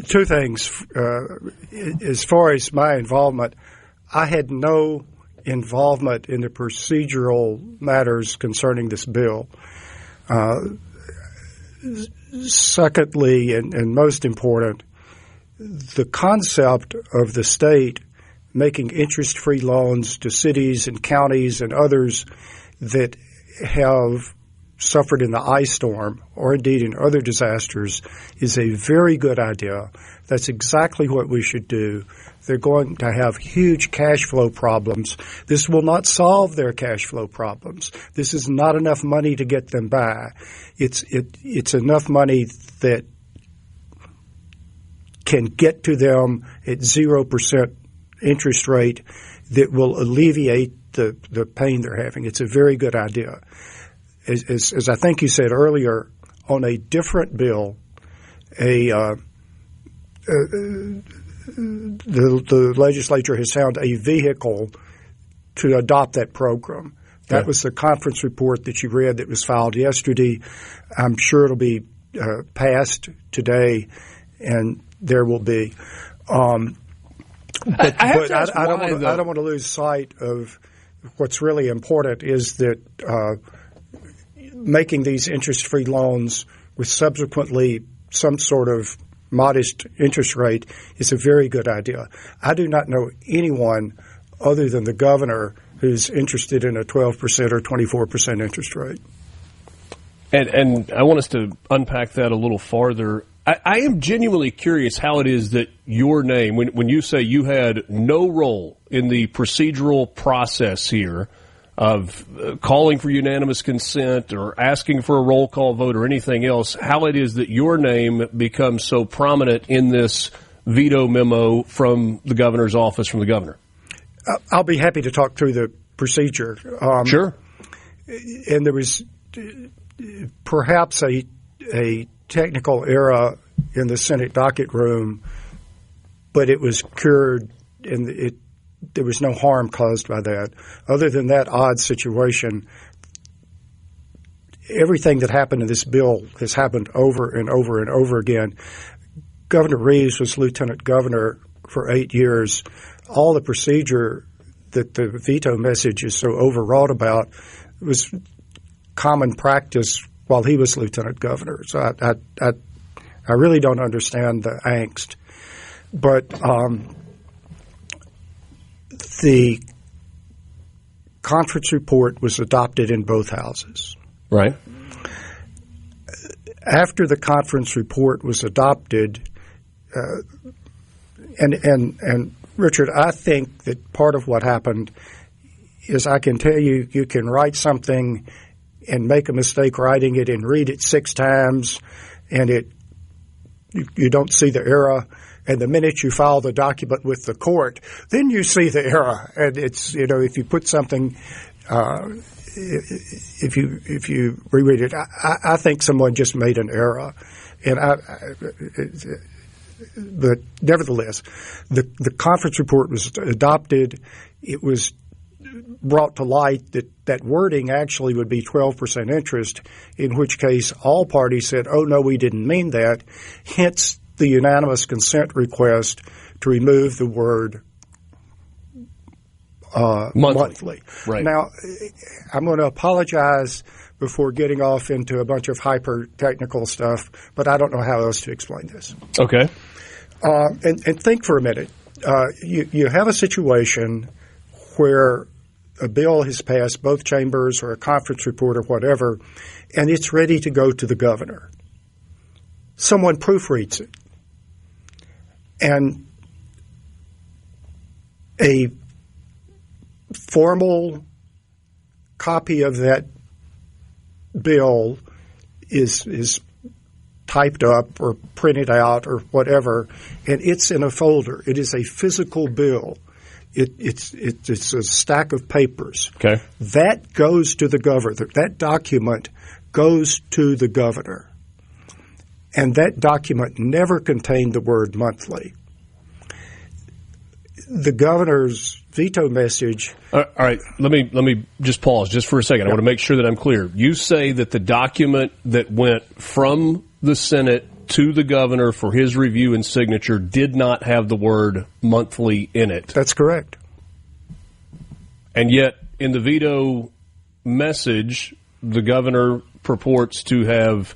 two things. As far as my involvement, I had no involvement in the procedural matters concerning this bill. Secondly, and most important, the concept of the state making interest-free loans to cities and counties and others that have suffered in the ice storm or indeed in other disasters is a very good idea. That's exactly what we should do. They're going to have huge cash flow problems. This will not solve their cash flow problems. This is not enough money to get them by. It's enough money that can get to them at 0% interest rate that will alleviate the pain they're having. It's a very good idea. As I think you said earlier, on a different bill, the legislature has found a vehicle to adopt that program. That was the conference report that you read that was filed yesterday. I'm sure it'll be passed today, and there will be. But I don't want to lose sight of what's really important is that making these interest-free loans with subsequently some sort of modest interest rate is a very good idea. I do not know anyone other than the governor who's interested in a 12% or 24% interest rate. And I want us to unpack that a little farther. I am genuinely curious how it is that your name, when you say you had no role in the procedural process here of calling for unanimous consent or asking for a roll call vote or anything else, how it is that your name becomes so prominent in this veto memo from the governor's office, from the governor. I'll be happy to talk through the procedure. Sure. And there was perhaps a technical error in the Senate docket room, but it was cured and there was no harm caused by that. Other than that odd situation, everything that happened in this bill has happened over and over and over again. Governor Reeves was lieutenant governor for 8 years. All the procedure that the veto message is so overwrought about was common practice while he was lieutenant governor. So I really don't understand the angst. But the conference report was adopted in both houses. Right. After the conference report was adopted, and Richard, I think that part of what happened is I can tell you, you can write something and make a mistake writing it and read it 6 times, and you don't see the error. And the minute you file the document with the court, then you see the error. And it's, if you put something, if you reread it, I think someone just made an error. And but nevertheless, the conference report was adopted. It was brought to light that wording actually would be 12% interest, in which case all parties said, oh, no, we didn't mean that. Hence the unanimous consent request to remove the word monthly. Right. Now, I'm going to apologize before getting off into a bunch of hyper-technical stuff, but I don't know how else to explain this. Okay. And think for a minute. You have a situation where a bill has passed both chambers or a conference report or whatever, and it's ready to go to the governor. someone proofreads it, and a formal copy of that bill is typed up or printed out or whatever, and it's in a folder. It is a physical bill. It's a stack of papers. Okay. That goes to the governor. That document goes to the governor. And that document never contained the word monthly. The governor's veto message. All right, let me just pause just for a second. I want to make sure that I'm clear. You say that the document that went from the Senate to the governor for his review and signature did not have the word monthly in it. That's correct. And yet, in the veto message, the governor purports to have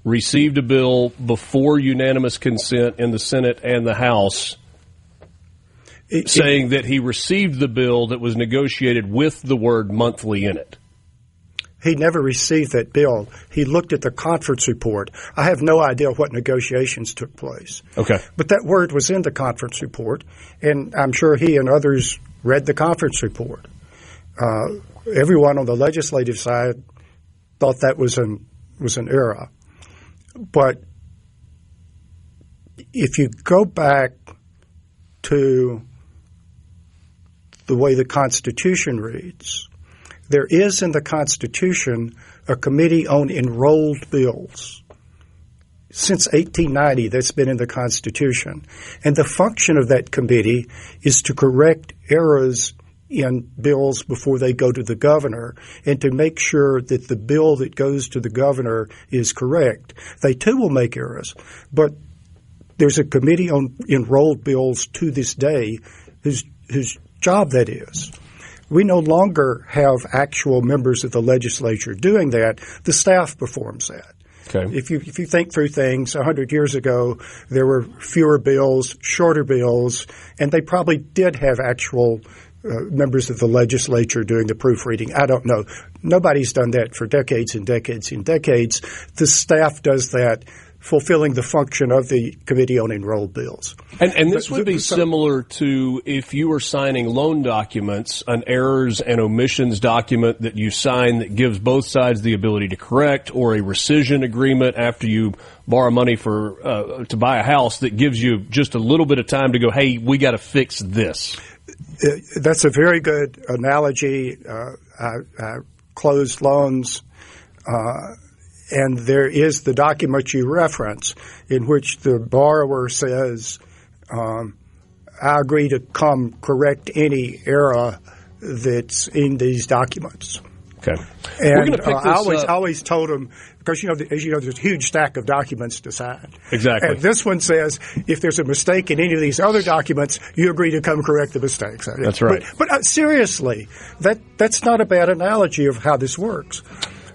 received a bill before unanimous consent in the Senate and the House, saying that he received the bill that was negotiated with the word monthly in it. He never received that bill. He looked at the conference report. I have no idea what negotiations took place. Okay. But that word was in the conference report, and I'm sure he and others read the conference report. Everyone on the legislative side thought that was an error. But if you go back to the way the Constitution reads, there is in the Constitution a committee on enrolled bills. Since 1890, that's been in the Constitution. And the function of that committee is to correct errors in bills before they go to the governor and to make sure that the bill that goes to the governor is correct. They too will make errors, but there's a committee on enrolled bills to this day whose job that is. We no longer have actual members of the legislature doing that. The staff performs that. Okay. If you think through things, 100 years ago, there were fewer bills, shorter bills, and they probably did have actual members of the legislature doing the proofreading. I don't know. Nobody's done that for decades and decades and decades. The staff does that, fulfilling the function of the Committee on Enrolled Bills. And this would be similar to if you were signing loan documents, an errors and omissions document that you sign that gives both sides the ability to correct, or a rescission agreement after you borrow money for to buy a house that gives you just a little bit of time to go, hey, we got to fix this. That's a very good analogy. Closed loans. And there is the document you reference in which the borrower says, I agree to come correct any error that's in these documents. Okay. And we're going to pick this I always told them, because, as you know, there's a huge stack of documents to sign. Exactly. And this one says, if there's a mistake in any of these other documents, you agree to come correct the mistakes. That's right. But seriously, that's not a bad analogy of how this works.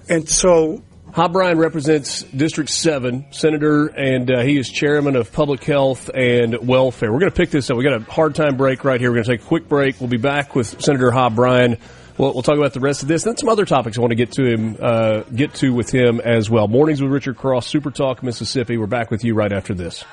And so Hob Bryan represents District 7, Senator, and he is chairman of Public Health and Welfare. We're going to pick this up. We've got a hard time break right here. We're going to take a quick break. We'll be back with Senator Hob Bryan. We'll talk about the rest of this and some other topics I want to get to with him as well. Mornings with Richard Cross, Super Talk, Mississippi. We're back with you right after this.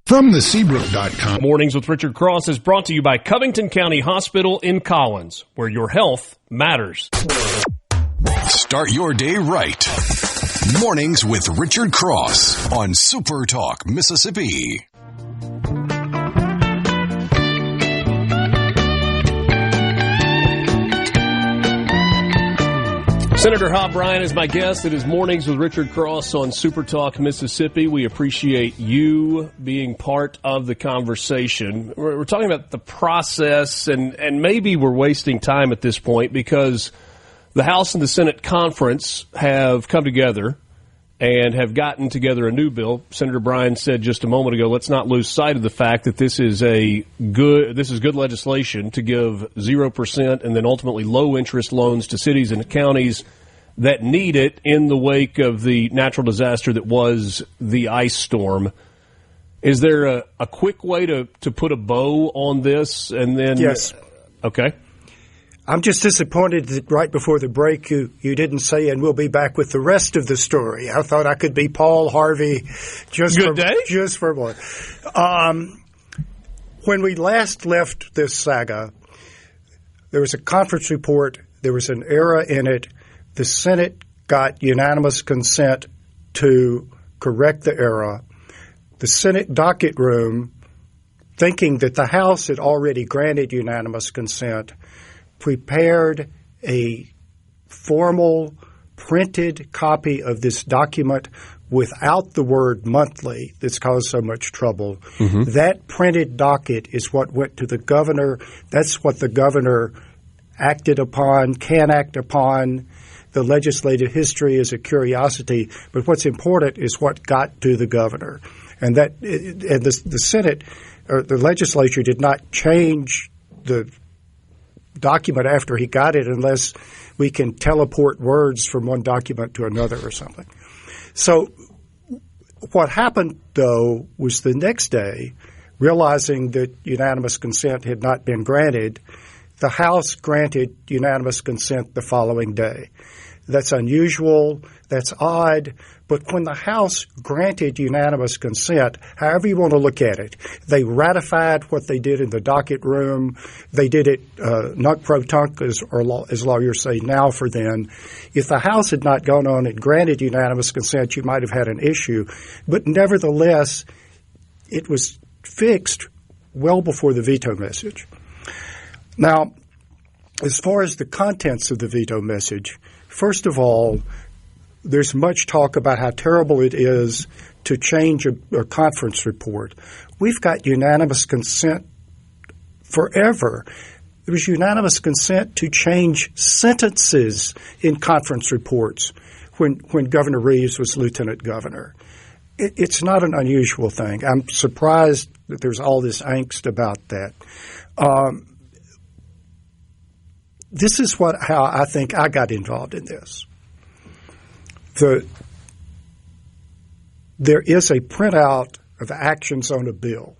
From the Seabrook.com. Mornings with Richard Cross is brought to you by Covington County Hospital in Collins, where your health matters. Start your day right. Mornings with Richard Cross on Super Talk, Mississippi. Senator Hob Bryan is my guest. It is Mornings with Richard Cross on Super Talk, Mississippi. We appreciate you being part of the conversation. We're talking about the process, and maybe we're wasting time at this point because the House and the Senate conference have come together and have gotten together a new bill. Senator Bryan said just a moment ago, let's not lose sight of the fact that this is good legislation to give 0% and then ultimately low interest loans to cities and counties that need it in the wake of the natural disaster that was the ice storm. Is there a quick way to put a bow on this? And then Yes. Okay. I'm just disappointed that right before the break you didn't say, and we'll be back with the rest of the story. I thought I could be Paul Harvey just for one. When we last left this saga, there was a conference report. There was an error in it. The Senate got unanimous consent to correct the error. The Senate docket room, thinking that the House had already granted unanimous consent, prepared a formal printed copy of this document without the word monthly that's caused so much trouble. Mm-hmm. That printed docket is what went to the governor. That's what the governor acted upon, can act upon. The legislative history is a curiosity, but what's important is what got to the governor. And the Senate or the legislature did not change the document after he got it unless we can teleport words from one document to another or something. So what happened, though, was the next day, realizing that unanimous consent had not been granted, the House granted unanimous consent the following day. That's unusual. That's odd. But when the House granted unanimous consent, however you want to look at it, they ratified what they did in the docket room. They did it nunc pro tunc, as lawyers say now for then. If the House had not gone on and granted unanimous consent, you might have had an issue. But nevertheless, it was fixed well before the veto message. Now, as far as the contents of the veto message, first of all, there's much talk about how terrible it is to change a conference report. We've got unanimous consent forever. There was unanimous consent to change sentences in conference reports when Governor Reeves was lieutenant governor. It's not an unusual thing. I'm surprised that there's all this angst about that. This is how I think I got involved in this. There is a printout of actions on a bill.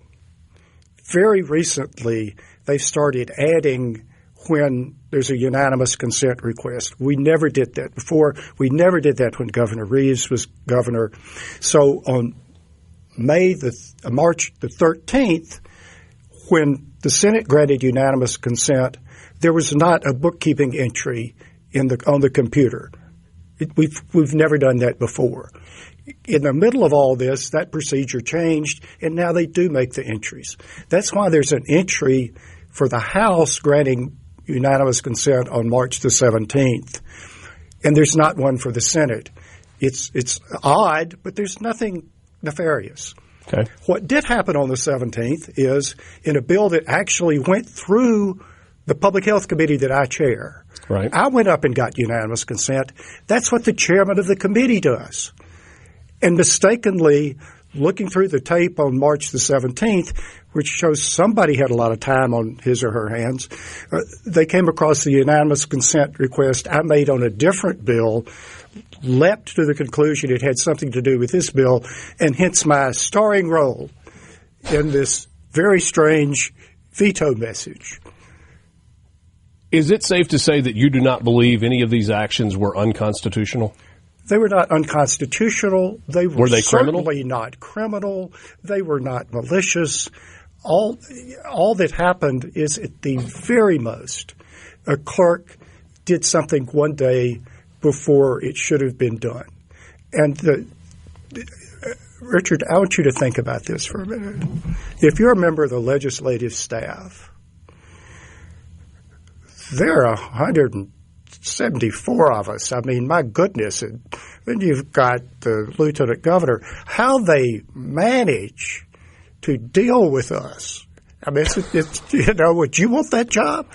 Very recently, they've started adding when there's a unanimous consent request. We never did that before. We never did that when Governor Reeves was governor. So on March the 13th, when the Senate granted unanimous consent, there was not a bookkeeping entry on the computer. We've never done that before. In the middle of all this, that procedure changed, and now they do make the entries. That's why there's an entry for the House granting unanimous consent on March the 17th, and there's not one for the Senate. It's odd, but there's nothing nefarious. Okay. What did happen on the 17th is in a bill that actually went through the Public Health Committee that I chair. Right. I went up and got unanimous consent. That's what the chairman of the committee does. And mistakenly, looking through the tape on March the 17th, which shows somebody had a lot of time on his or her hands, they came across the unanimous consent request I made on a different bill, leapt to the conclusion it had something to do with this bill, and hence my starring role in this very strange veto message. Is it safe to say that you do not believe any of these actions were unconstitutional? They were not unconstitutional. Were they criminal? Certainly not criminal. They were not malicious. All that happened is at the very most, a clerk did something one day before it should have been done. And Richard, I want you to think about this for a minute. If you're a member of the legislative staff, there are 174 of us. I mean, my goodness. And then you've got the lieutenant governor. How they manage to deal with us. I mean, would you want that job?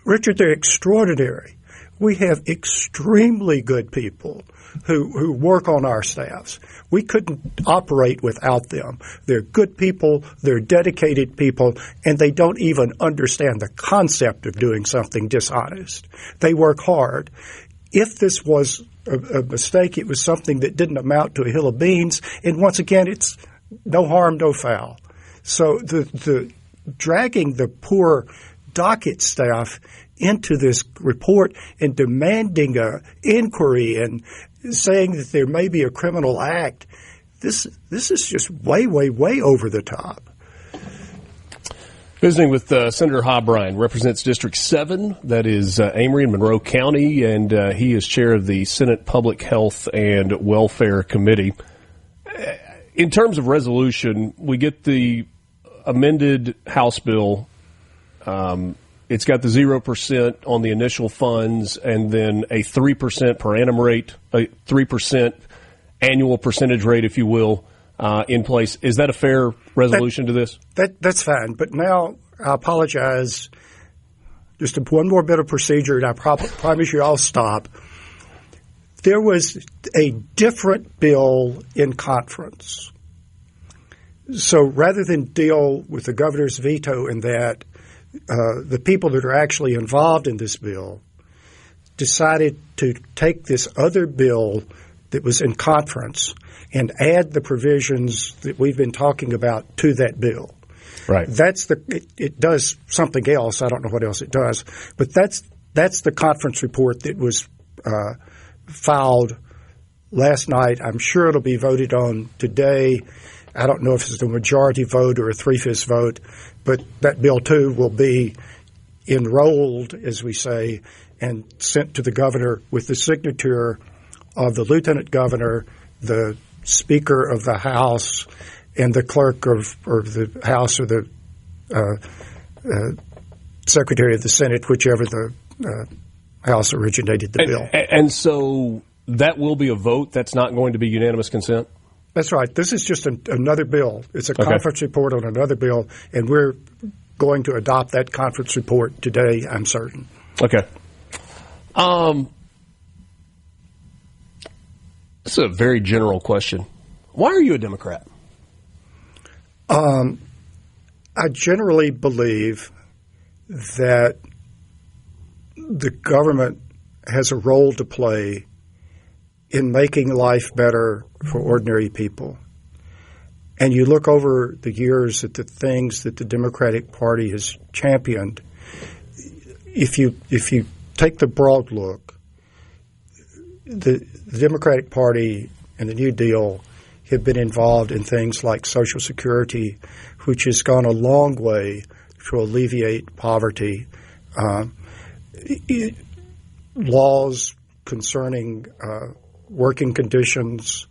Richard, they're extraordinary. We have extremely good people who work on our staffs. We couldn't operate without them. They're good people, they're dedicated people, and they don't even understand the concept of doing something dishonest. They work hard. If this was a mistake, it was something that didn't amount to a hill of beans, and once again, it's no harm, no foul. So the dragging the poor docket staff into this report and demanding an inquiry and saying that there may be a criminal act, this is just way, way, way over the top. Visiting with Senator Hob Bryan, represents District 7, that is Amory and Monroe County, and he is chair of the Senate Public Health and Welfare Committee. In terms of resolution, we get the amended House bill. It's got the 0% on the initial funds and then a 3% per annum rate, a 3% annual percentage rate, if you will, in place. Is that a fair resolution to this? That's fine. But now I apologize. Just one more bit of procedure, and I promise you I'll stop. There was a different bill in conference. So rather than deal with the governor's veto in that, the people that are actually involved in this bill decided to take this other bill that was in conference and add the provisions that we've been talking about to that bill. Right. It does something else. I don't know what else it does, but that's the conference report that was filed last night. I'm sure it'll be voted on today. I don't know if it's a majority vote or a 3/5 vote, but that bill too will be enrolled, as we say, and sent to the governor with the signature of the lieutenant governor, the Speaker of the House, and the clerk of the House or the Secretary of the Senate, whichever the House originated the bill. And so that will be a vote. That's not going to be unanimous consent? That's right. This is just another bill. It's a conference report on another bill, and we're going to adopt that conference report today, I'm certain. Okay. This is a very general question. Why are you a Democrat? I generally believe that the government has a role to play in making life better for ordinary people. And you look over the years at the things that the Democratic Party has championed. If you take the broad look, the Democratic Party and the New Deal have been involved in things like Social Security, which has gone a long way to alleviate poverty. Laws concerning working conditions,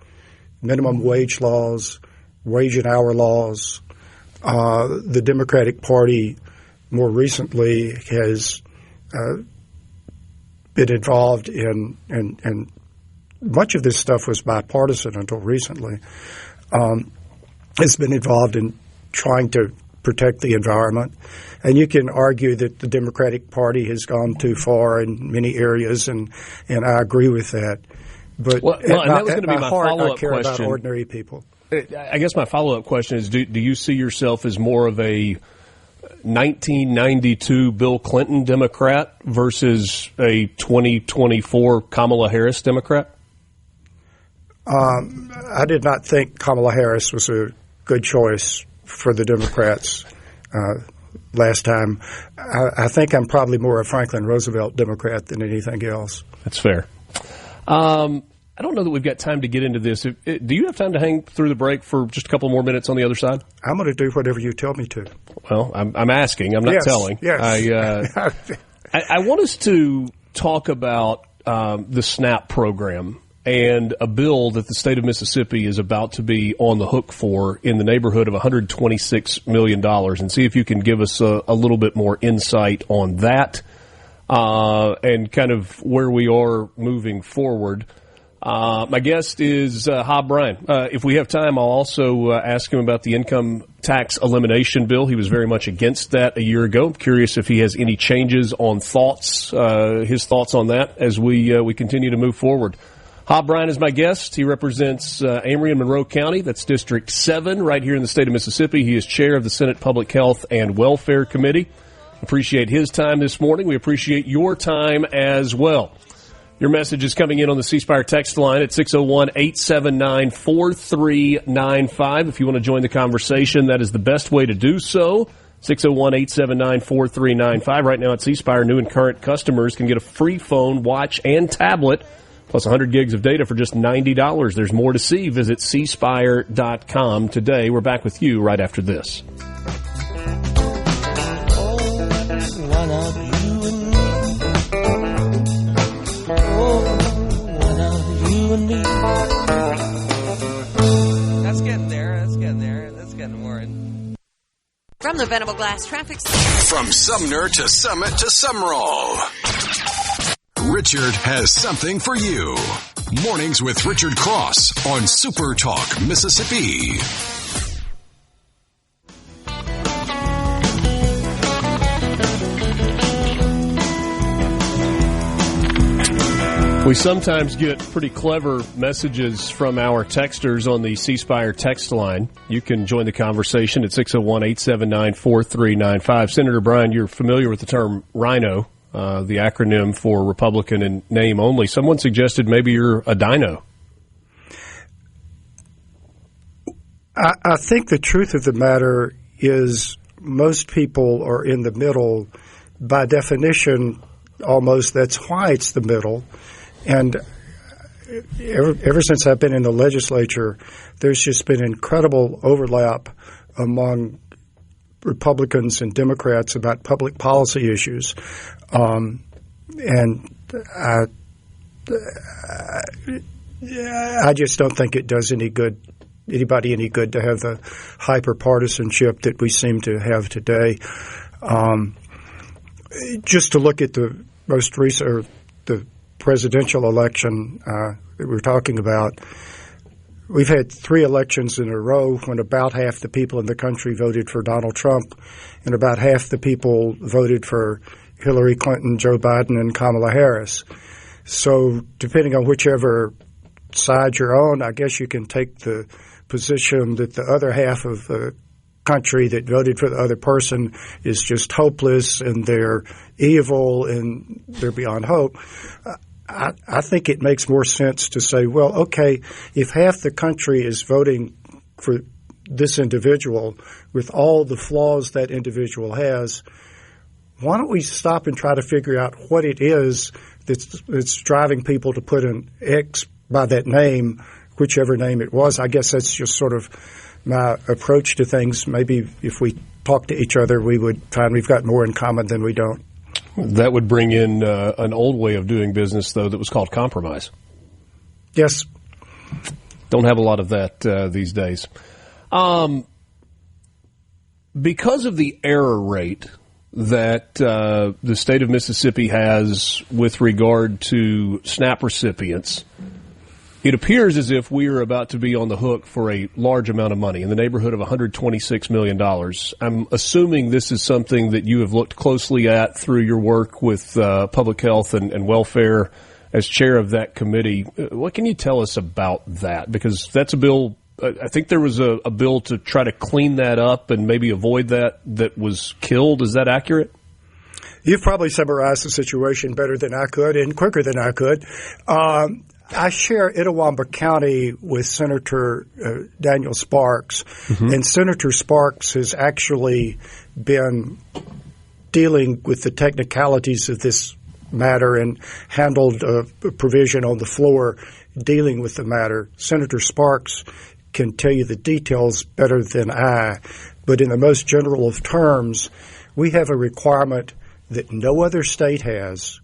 minimum wage laws, wage and hour laws. The Democratic Party more recently has been involved in, and much of this stuff was bipartisan until recently, has been involved in trying to protect the environment. And you can argue that the Democratic Party has gone too far in many areas, and I agree with that. But and that was going to be my follow-up I care question. about ordinary people. I guess my follow-up question is, do you see yourself as more of a 1992 Bill Clinton Democrat versus a 2024 Kamala Harris Democrat? I did not think Kamala Harris was a good choice for the Democrats last time. I think I'm probably more a Franklin Roosevelt Democrat than anything else. That's fair. I don't know that we've got time to get into this. Do you have time to hang through the break for just a couple more minutes on the other side? I'm going to do whatever you tell me to. Well, I'm asking. I'm not telling. Yes. I want us to talk about the SNAP program and a bill that the state of Mississippi is about to be on the hook for in the neighborhood of $126 million, and see if you can give us a little bit more insight on that and kind of where we are moving forward. My guest is Hob Bryan. If we have time, I'll also ask him about the income tax elimination bill. He was very much against that a year ago. I'm curious if he has any changes on his thoughts on that as we continue to move forward. Hob Bryan is my guest. He represents Amory and Monroe County. That's District 7 right here in the state of Mississippi. He is chair of the Senate Public Health and Welfare Committee. Appreciate his time this morning. We appreciate your time as well. Your message is coming in on the C Spire text line at 601-879-4395. If you want to join the conversation, that is the best way to do so. 601-879-4395. Right now at C Spire, new and current customers can get a free phone, watch, and tablet, plus 100 gigs of data for just $90. There's more to see. Visit cspire.com today. We're back with you right after this. That's getting there. That's getting more. From the Venable Glass Traffic Center. From Sumner to Summit to Summerall, Richard has something for you. Mornings with Richard Cross on Super Talk, Mississippi. We sometimes get pretty clever messages from our texters on the C Spire text line. You can join the conversation at 601-879-4395. Senator Bryan, you're familiar with the term RHINO, the acronym for Republican in name only. Someone suggested maybe you're a dino. I think the truth of the matter is most people are in the middle. By definition, almost that's why it's the middle. And ever since I've been in the legislature, there's just been incredible overlap among Republicans and Democrats about public policy issues. And I just don't think it does anybody any good to have the hyper-partisanship that we seem to have today. Just to look at the most recent, or the presidential election that we're talking about, we've had 3 elections in a row when about half the people in the country voted for Donald Trump and about half the people voted for Hillary Clinton, Joe Biden, and Kamala Harris. So depending on whichever side you're on, I guess you can take the position that the other half of the country that voted for the other person is just hopeless and they're evil and they're beyond hope. I think it makes more sense to say, well, okay, if half the country is voting for this individual with all the flaws that individual has, why don't we stop and try to figure out what it is that's driving people to put an X by that name, whichever name it was. I guess that's just sort of my approach to things. Maybe if we talk to each other, we would find we've got more in common than we don't. That would bring in an old way of doing business, though, that was called compromise. Yes. Don't have a lot of that these days. Because of the error rate that the state of Mississippi has with regard to SNAP recipients, it appears as if we are about to be on the hook for a large amount of money, in the neighborhood of $126 million. I'm assuming this is something that you have looked closely at through your work with public health and welfare as chair of that committee. What can you tell us about that? Because that's a bill, I think there was a bill to try to clean that up and maybe avoid that was killed. Is that accurate? You've probably summarized the situation better than I could and quicker than I could. I share Itawamba County with Senator Daniel Sparks, and Senator Sparks has actually been dealing with the technicalities of this matter and handled a provision on the floor dealing with the matter. Senator Sparks can tell you the details better than I, but in the most general of terms, we have a requirement that no other state has,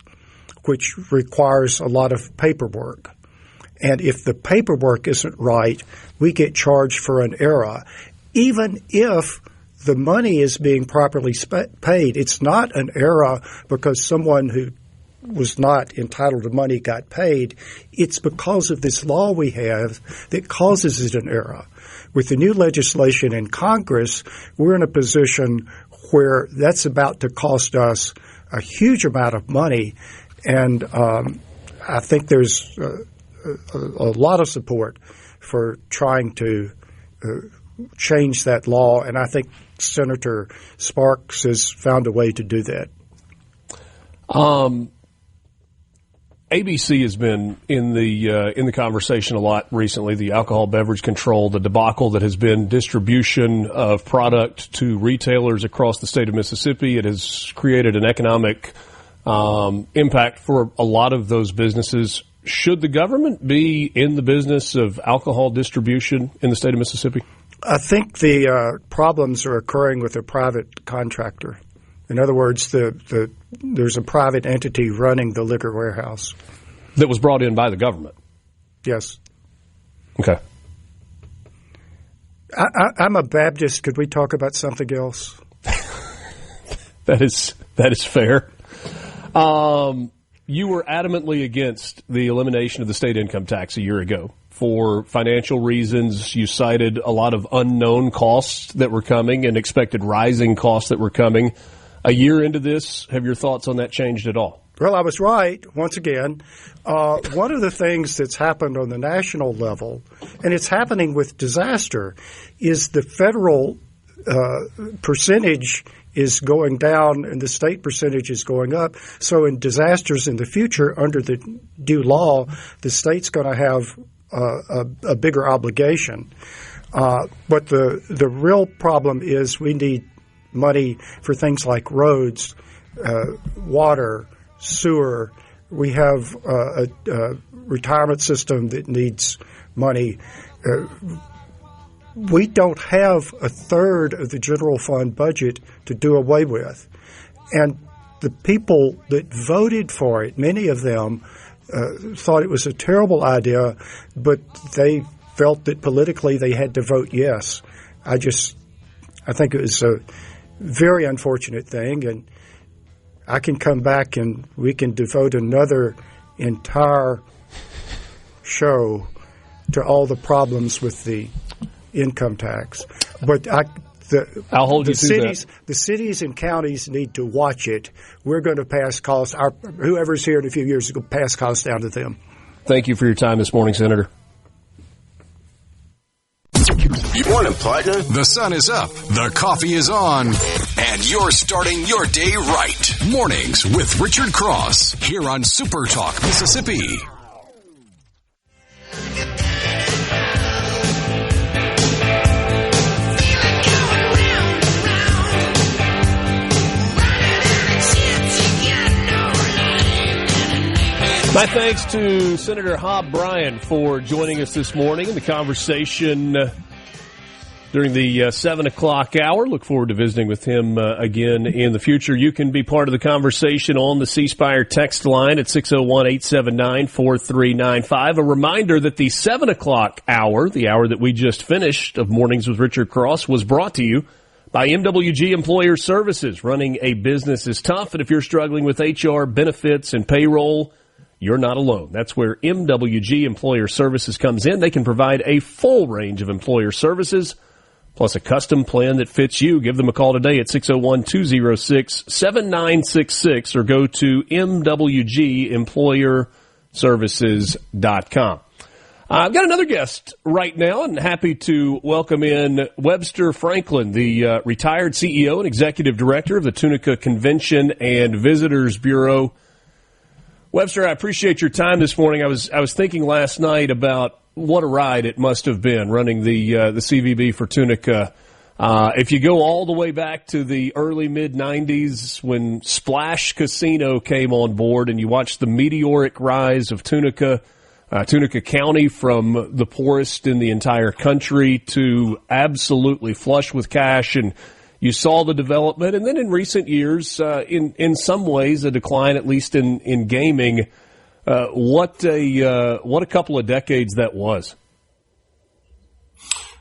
which requires a lot of paperwork. And if the paperwork isn't right, we get charged for an error. Even if the money is being properly paid, it's not an error because someone who was not entitled to money got paid. It's because of this law we have that causes it an error. With the new legislation in Congress, we're in a position where that's about to cost us a huge amount of money. And I think there's a lot of support for trying to change that law, and I think Senator Sparks has found a way to do that. ABC has been in the conversation a lot recently. The alcohol beverage control, the debacle that has been distribution of product to retailers across the state of Mississippi. It has created an economic impact for a lot of those businesses. Should the government be in the business of alcohol distribution in the state of Mississippi? I think the problems are occurring with a private contractor. In other words, there's a private entity running the liquor warehouse. That was brought in by the government? Yes. Okay. I'm a Baptist. Could we talk about something else? That is fair. You were adamantly against the elimination of the state income tax a year ago for financial reasons. You cited a lot of unknown costs that were coming and expected rising costs that were coming. A year into this, have your thoughts on that changed at all? Well, I was right, once again. One of the things that's happened on the national level, and it's happening with disaster, is the federal percentage is going down and the state percentage is going up. So in disasters in the future, under the new law, the state's going to have a bigger obligation. But the real problem is we need money for things like roads, water, sewer. We have a retirement system that needs money. We don't have a third of the general fund budget to do away with. And the people that voted for it, many of them thought it was a terrible idea, but they felt that politically they had to vote yes. I think it was a very unfortunate thing, and I can come back and we can devote another entire show to all the problems with the income tax. But I'll hold you to that. The cities and counties need to watch it. We're going to pass costs. Whoever's here in a few years is going to pass costs down to them. Thank you for your time this morning, Senator. Good morning, partner. The sun is up, the coffee is on, and you're starting your day right. Mornings with Richard Cross here on Super Talk, Mississippi. My thanks to Senator Hob Bryan for joining us this morning in the conversation during the 7 o'clock hour. Look forward to visiting with him again in the future. You can be part of the conversation on the C Spire text line at 601-879-4395. A reminder that the 7 o'clock hour, the hour that we just finished of Mornings with Richard Cross, was brought to you by MWG Employer Services. Running a business is tough, and if you're struggling with HR, benefits, and payroll, you're not alone. That's where MWG Employer Services comes in. They can provide a full range of employer services, plus a custom plan that fits you. Give them a call today at 601-206-7966 or go to mwgemployerservices.com. I've got another guest right now, and happy to welcome in Webster Franklin, the retired CEO and executive director of the Tunica Convention and Visitors Bureau. Webster, I appreciate your time this morning. I was thinking last night about what a ride it must have been running the CVB for Tunica. If you go all the way back to the early mid-'90s when Splash Casino came on board and you watched the meteoric rise of Tunica County from the poorest in the entire country to absolutely flush with cash, and you saw the development, and then in recent years, in some ways, a decline, at least in gaming. What a couple of decades that was.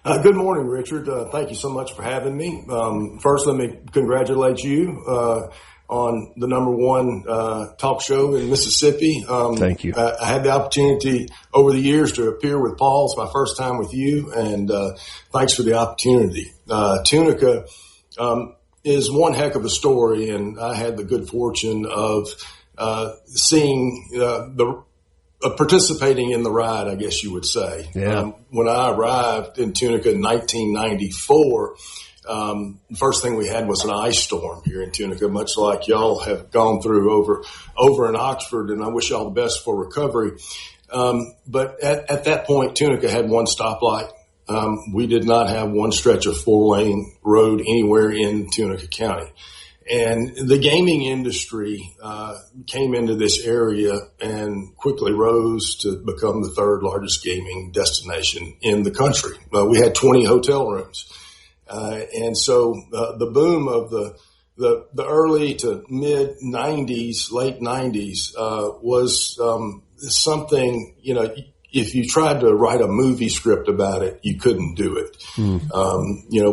Good morning, Richard. Thank you so much for having me. First, let me congratulate you on the number one talk show in Mississippi. Thank you. I had the opportunity over the years to appear with Paul. It's my first time with you, and thanks for the opportunity. Tunica is one heck of a story, and I had the good fortune of seeing participating in the ride, I guess you would say. Yeah. When I arrived in Tunica in 1994, The first thing we had was an ice storm here in Tunica, much like y'all have gone through over in Oxford, and I wish y'all the best for recovery. But at that point, Tunica had one stoplight. We did not have one stretch of 4-lane road anywhere in Tunica County. And the gaming industry came into this area and quickly rose to become the third largest gaming destination in the country. We had 20 hotel rooms. And so the boom of the early to mid 90s, late 90s was something, if you tried to write a movie script about it, you couldn't do it.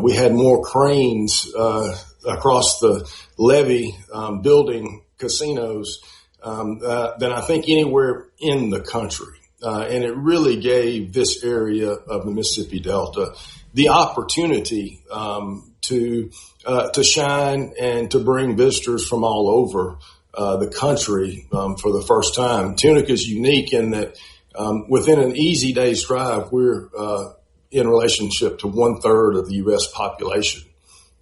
We had more cranes across the levee building casinos than I think anywhere in the country. And it really gave this area of the Mississippi Delta the opportunity to shine and to bring visitors from all over the country for the first time. Tunica is unique in that within an easy day's drive, we're in relationship to 1/3 of the U.S. population.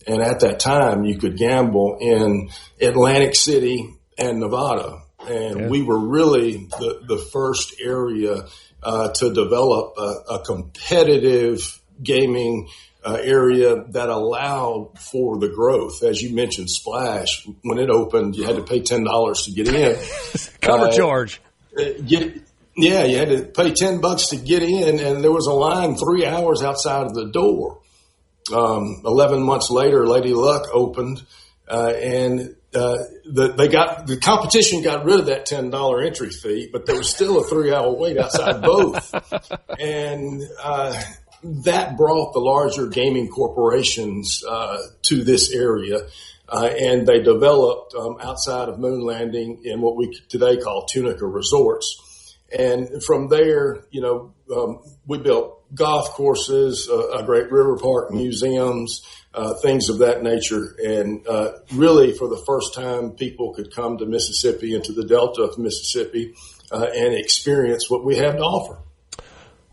And at that time, you could gamble in Atlantic City and Nevada. And we were really the first area to develop a competitive gaming area that allowed for the growth. As you mentioned, Splash, when it opened, you had to pay $10 to get in. Cover charge. You had to pay $10 to get in, and there was a line 3 hours outside of the door. 11 months later, Lady Luck opened, and the competition got rid of that $10 entry fee, but there was still a 3-hour wait outside both. And that brought the larger gaming corporations to this area, and they developed outside of Moon Landing in what we today call Tunica Resorts. And from there, we built golf courses, a great river park, museums, things of that nature. And really, for the first time, people could come to Mississippi and to the Delta of Mississippi and experience what we have to offer.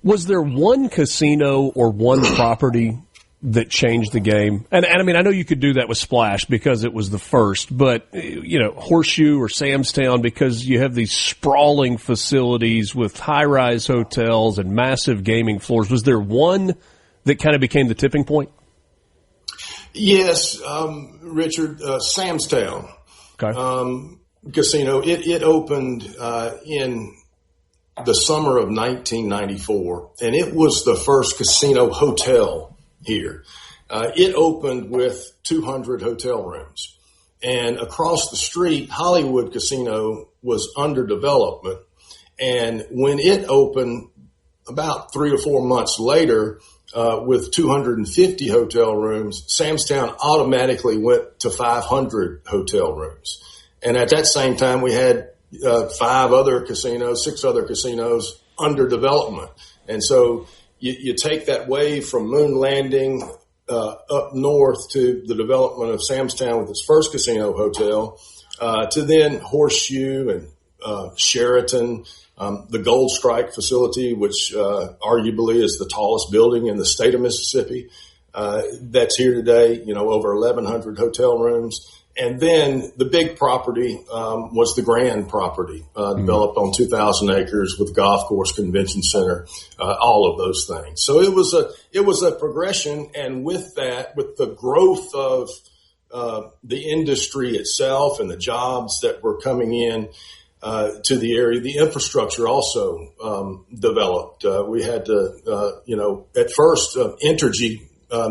Was there one casino or one property that changed the game? And I mean, I know you could do that with Splash because it was the first, but, Horseshoe or Samstown, because you have these sprawling facilities with high-rise hotels and massive gaming floors. Was there one that kind of became the tipping point? Yes, Richard, Samstown Casino. It opened in the summer of 1994, and it was the first casino hotel here. It opened with 200 hotel rooms. And across the street, Hollywood Casino was under development. And when it opened about 3 or 4 months later, with 250 hotel rooms, Samstown automatically went to 500 hotel rooms. And at that same time, we had 6 other casinos under development. And so you take that wave from Moon Landing up north to the development of Samstown with its first casino hotel, to then Horseshoe and Sheraton, the Gold Strike facility, which arguably is the tallest building in the state of Mississippi. That's here today, over 1,100 hotel rooms. And then the big property was the Grand property, developed on 2,000 acres with golf course, convention center, all of those things. So it was a progression, and with that, with the growth of the industry itself and the jobs that were coming in to the area, the infrastructure also developed. We had to, at first, Entergy.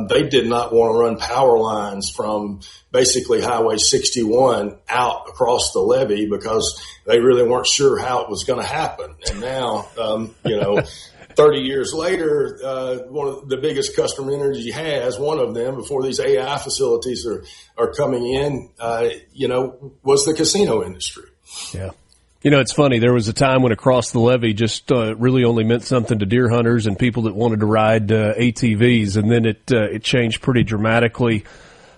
They did not want to run power lines from basically Highway 61 out across the levee because they really weren't sure how it was going to happen. And now, 30 years later, one of the biggest customer Entergy has, one of them before these AI facilities are coming in, was the casino industry. Yeah. It's funny. There was a time when across the levee just really only meant something to deer hunters and people that wanted to ride ATVs, and then it changed pretty dramatically.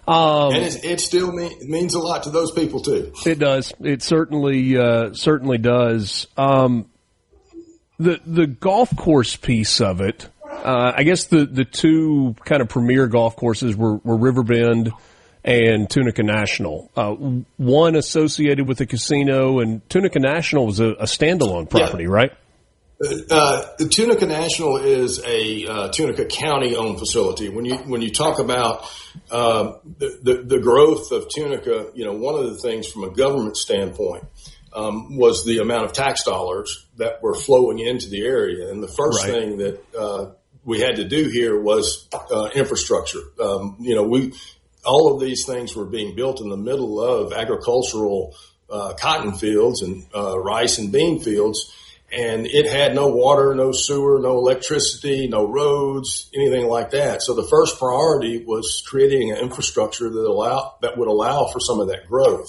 And it still means a lot to those people too. It does. It certainly does. The golf course piece of it, I guess the two kind of premier golf courses were Riverbend and Tunica National. One associated with the casino, and Tunica National was a standalone property, right? The Tunica National is a Tunica County-owned facility. When you talk about the growth of Tunica, one of the things from a government standpoint was the amount of tax dollars that were flowing into the area. And the first thing that we had to do here was infrastructure. All of these things were being built in the middle of agricultural cotton fields and rice and bean fields. And it had no water, no sewer, no electricity, no roads, anything like that. So the first priority was creating an infrastructure that would allow for some of that growth.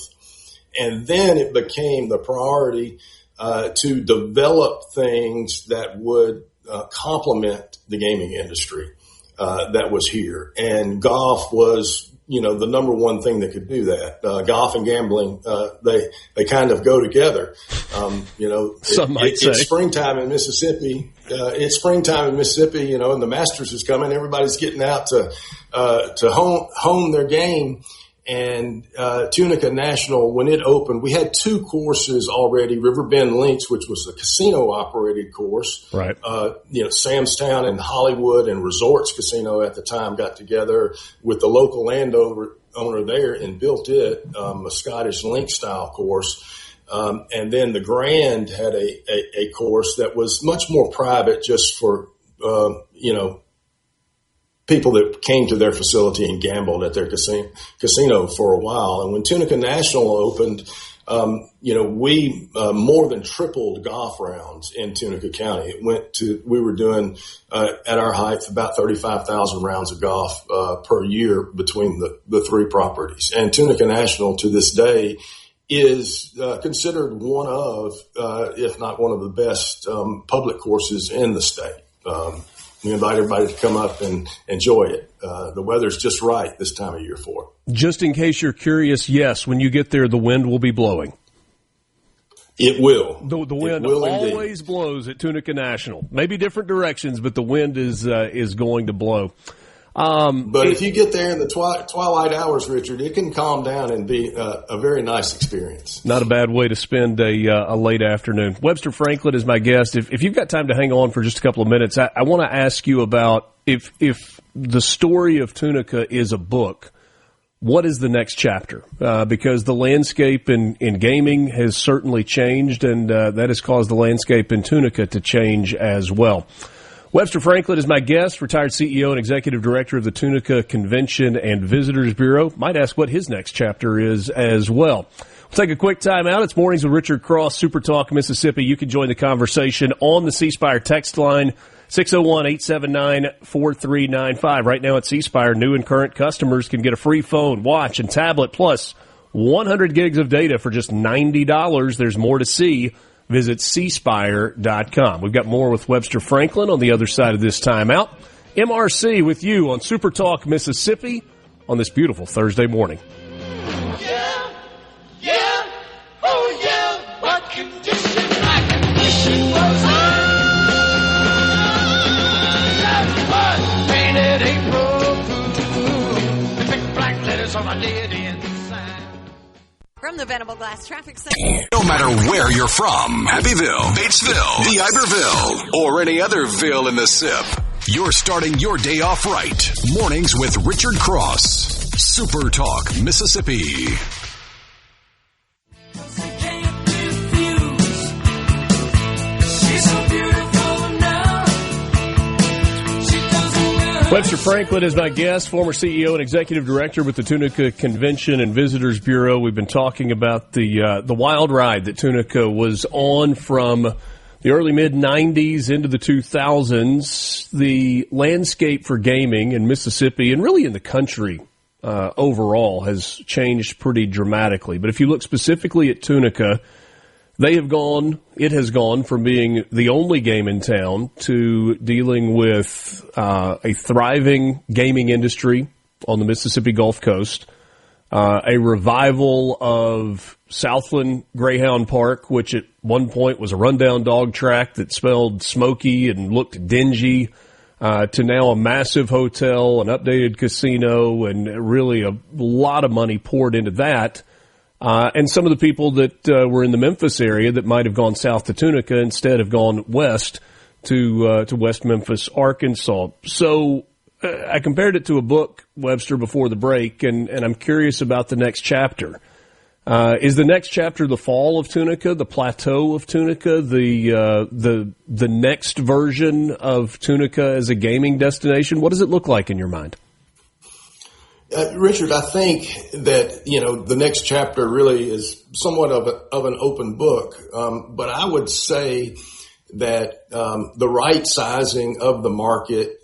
And then it became the priority to develop things that would complement the gaming industry that was here. And golf was, the number one thing that could do that. Golf and gambling, they kind of go together. Some might say. It's springtime in Mississippi. And the Masters is coming. Everybody's getting out to hone their game. And Tunica National, when it opened, we had two courses already. Riverbend Links, which was the casino-operated course. Right. Samstown and Hollywood and Resorts Casino at the time got together with the local landowner there and built it, a Scottish link-style course. And then the Grand had a course that was much more private, just for, people that came to their facility and gambled at their casino for a while. And when Tunica National opened, we more than tripled golf rounds in Tunica County. We were doing at our height about 35,000 rounds of golf per year between the three properties. And Tunica National to this day is considered one of, if not one of the best public courses in the state. We invite everybody to come up and enjoy it. The weather's just right this time of year for it. Just in case you're curious, yes, when you get there, the wind will be blowing. It will. The wind always blows at Tunica National. Maybe different directions, but the wind is going to blow. But if you get there in the twilight hours, Richard, it can calm down and be a very nice experience. Not a bad way to spend a late afternoon. Webster Franklin is my guest. If you've got time to hang on for just a couple of minutes, I want to ask you about if the story of Tunica is a book, what is the next chapter? Because the landscape in gaming has certainly changed, and that has caused the landscape in Tunica to change as well. Webster Franklin is my guest, retired CEO and executive director of the Tunica Convention and Visitors Bureau. Might ask what his next chapter is as well. We'll take a quick time out. It's Mornings with Richard Cross, Super Talk, Mississippi. You can join the conversation on the C Spire text line, 601-879-4395. Right now at C Spire, new and current customers can get a free phone, watch, and tablet, plus 100 gigs of data for just $90. There's more to see. Visit cspire.com. We've got more with Webster Franklin on the other side of this timeout. MRC with you on Super Talk Mississippi on this beautiful Thursday morning. Yeah, oh yeah, what condition my condition was painted April Fool, the big black letters on my lid inside. From the Venable Glass Traffic Center. No matter where you're from, Happyville, Batesville, DeIberville, or any other ville in the SIP, you're starting your day off right. Mornings with Richard Cross. Super Talk, Mississippi. Webster Franklin is my guest, former CEO and executive director with the Tunica Convention and Visitors Bureau. We've been talking about the wild ride that Tunica was on from the early mid-'90s into the 2000s. The landscape for gaming in Mississippi and really in the country overall has changed pretty dramatically. But if you look specifically at Tunica, it has gone from being the only game in town to dealing with a thriving gaming industry on the Mississippi Gulf Coast, a revival of Southland Greyhound Park, which at one point was a rundown dog track that smelled smoky and looked dingy, to now a massive hotel, an updated casino, and really a lot of money poured into that. And some of the people that were in the Memphis area that might have gone south to Tunica instead have gone west to West Memphis, Arkansas. So I compared it to a book, Webster, before the break, and I'm curious about the next chapter. Is the next chapter the fall of Tunica, the plateau of Tunica, the next version of Tunica as a gaming destination? What does it look like in your mind? Richard, I think that, the next chapter really is somewhat of an open book. But I would say that the right sizing of the market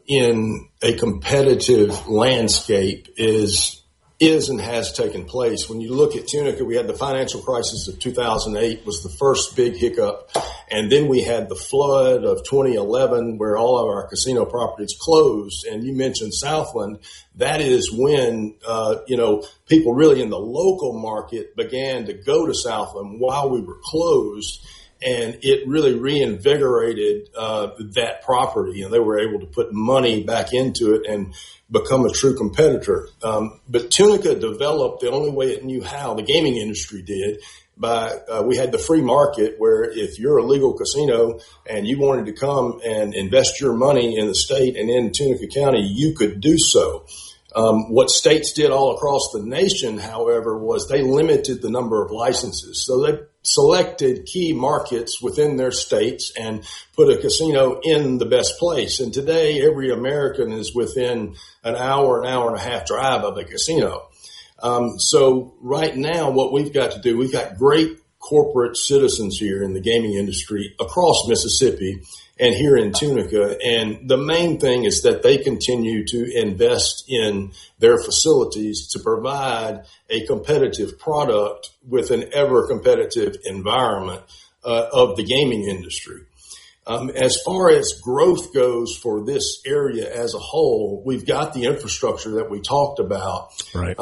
in a competitive landscape is and has taken place. When you look at Tunica, we had the financial crisis of 2008 was the first big hiccup. And then we had the flood of 2011 where all of our casino properties closed. And you mentioned Southland. That is when, people really in the local market began to go to Southland while we were closed. And it really reinvigorated that property, and they were able to put money back into it and become a true competitor. But Tunica developed the only way it knew how, the gaming industry did, we had the free market where if you're a legal casino and you wanted to come and invest your money in the state and in Tunica County, you could do so. What states did all across the nation, however, was they limited the number of licenses. So they selected key markets within their states and put a casino in the best place. And today, every American is within an hour and a half drive of a casino. So right now, what we've got to do, we've got great corporate citizens here in the gaming industry across Mississippi and here in Tunica. And the main thing is that they continue to invest in their facilities to provide a competitive product with an ever competitive environment of the gaming industry. As far as growth goes for this area as a whole, we've got the infrastructure that we talked about. Right.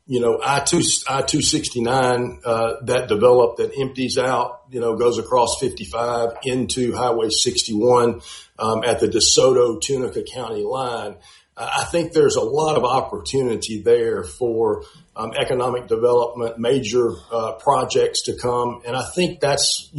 I-269 that developed, that empties out, goes across 55 into Highway 61 at the DeSoto Tunica County line. I think there's a lot of opportunity there for economic development, major projects to come, and I think that's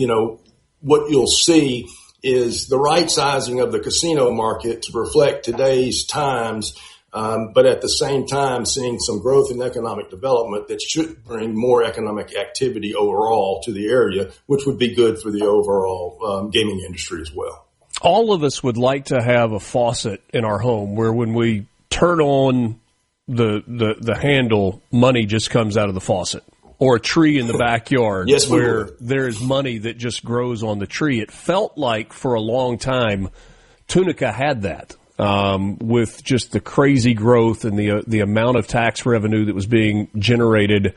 what you'll see is the right sizing of the casino market to reflect today's times. But at the same time, seeing some growth in economic development that should bring more economic activity overall to the area, which would be good for the overall gaming industry as well. All of us would like to have a faucet in our home where when we turn on the handle, money just comes out of the faucet. Or a tree in the backyard where there is money that just grows on the tree. It felt like for a long time Tunica had that. With just the crazy growth and the amount of tax revenue that was being generated.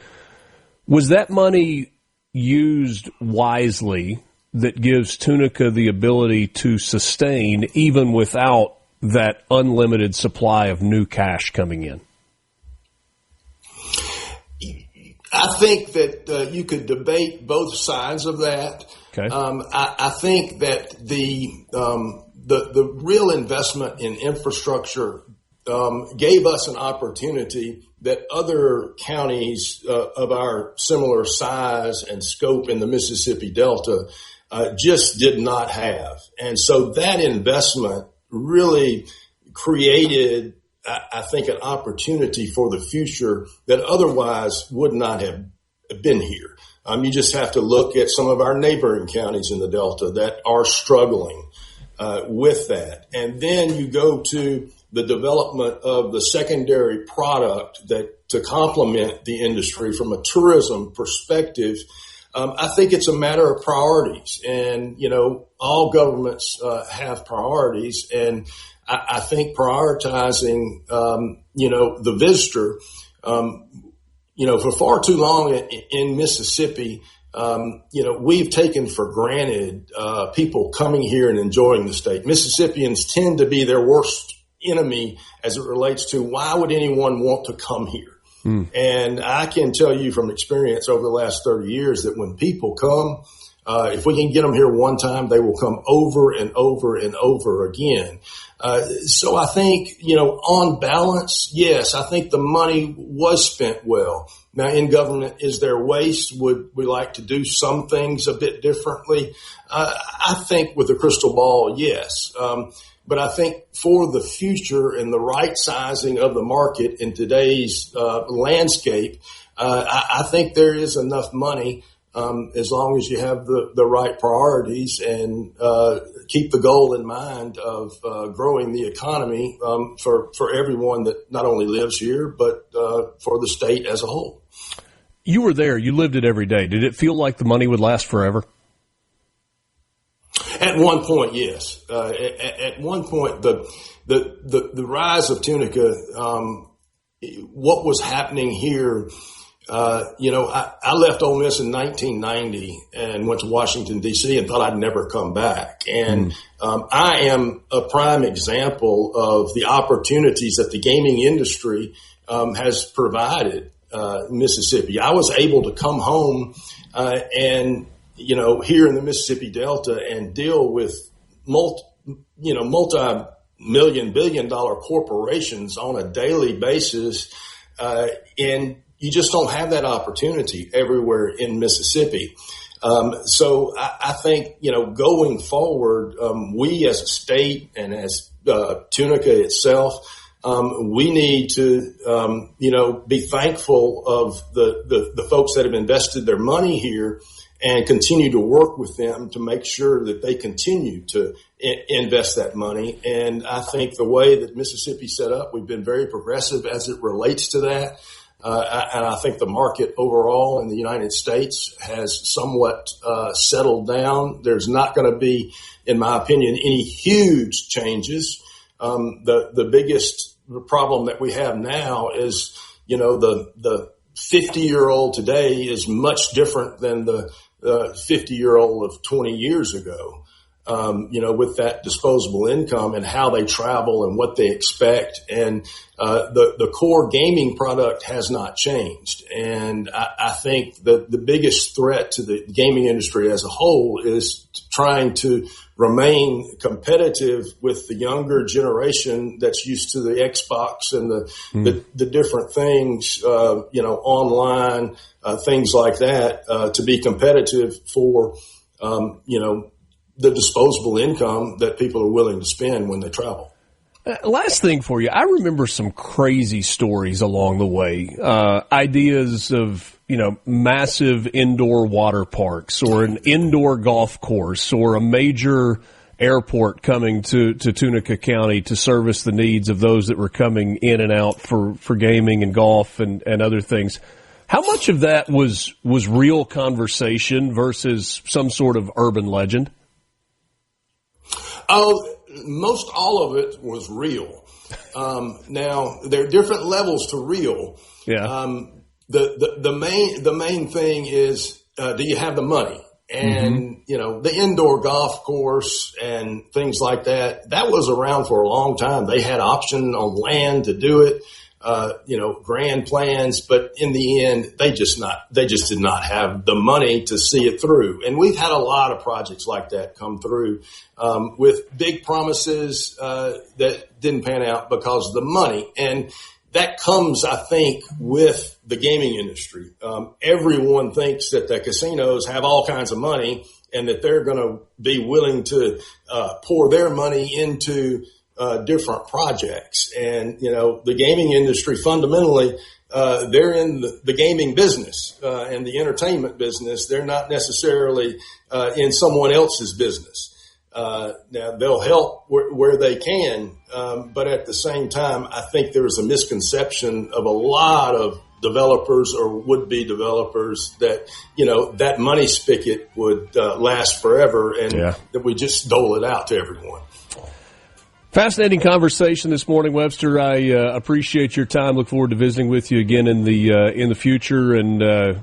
Was that money used wisely that gives Tunica the ability to sustain even without that unlimited supply of new cash coming in? I think that you could debate both sides of that. Okay. I think that the real investment in infrastructure gave us an opportunity that other counties of our similar size and scope in the Mississippi Delta just did not have. And so that investment really created, I think, an opportunity for the future that otherwise would not have been here. You just have to look at some of our neighboring counties in the Delta that are struggling with that. And then you go to the development of the secondary product that to complement the industry from a tourism perspective. I think it's a matter of priorities, and, all governments have priorities, and I think prioritizing, the visitor, for far too long in Mississippi, we've taken for granted people coming here and enjoying the state. Mississippians tend to be their worst enemy as it relates to why would anyone want to come here? And I can tell you from experience over the last 30 years that when people come, If we can get them here one time, they will come over and over and over again. So I think, on balance, yes, I think the money was spent well. Now, in government, is there waste? Would we like to do some things a bit differently? I think with a crystal ball, yes. But I think for the future and the right sizing of the market in today's landscape, I think there is enough money as long as you have the right priorities and keep the goal in mind of growing the economy for everyone that not only lives here, but for the state as a whole. You were there. You lived it every day. Did it feel like the money would last forever? At one point, yes. At one point, the rise of Tunica, what was happening here, I left Ole Miss in 1990 and went to Washington, D.C. and thought I'd never come back. And I am a prime example of the opportunities that the gaming industry has provided Mississippi. I was able to come home and here in the Mississippi Delta and deal with multi-million, billion-dollar corporations on a daily basis, and you just don't have that opportunity everywhere in Mississippi. So I think, going forward, we as a state and as Tunica itself, we need to, be thankful of the folks that have invested their money here and continue to work with them to make sure that they continue to invest that money. And I think the way that Mississippi's set up, we've been very progressive as it relates to that. And I think the market overall in the United States has somewhat settled down. There's not going to be, in my opinion, any huge changes. The biggest problem that we have now is, the 50-year-old today is much different than the 50-year-old of 20 years ago, with that disposable income and how they travel and what they expect. And the core gaming product has not changed. And I think the biggest threat to the gaming industry as a whole is trying to remain competitive with the younger generation that's used to the Xbox and the different things, online, things like that, to be competitive for, the disposable income that people are willing to spend when they travel. Last thing for you, I remember some crazy stories along the way, ideas of, massive indoor water parks or an indoor golf course or a major airport coming to Tunica County to service the needs of those that were coming in and out for gaming and golf and other things. How much of that was real conversation versus some sort of urban legend? Oh, most all of it was real. Now there are different levels to real. Yeah. The main thing is, do you have the money? And, the indoor golf course and things like that was around for a long time. They had option on land to do it, grand plans, but in the end, they just did not have the money to see it through. And we've had a lot of projects like that come through, with big promises, that didn't pan out because of the money. And that comes, I think, with the gaming industry. Everyone thinks that the casinos have all kinds of money and that they're going to be willing to pour their money into different projects. And, the gaming industry fundamentally, they're in the gaming business and the entertainment business. They're not necessarily in someone else's business. Now they'll help where they can, but at the same time, I think there is a misconception of a lot of developers or would-be developers that, that money spigot would last forever and that we just dole it out to everyone. Fascinating conversation this morning, Webster. I appreciate your time. Look forward to visiting with you again in the future, and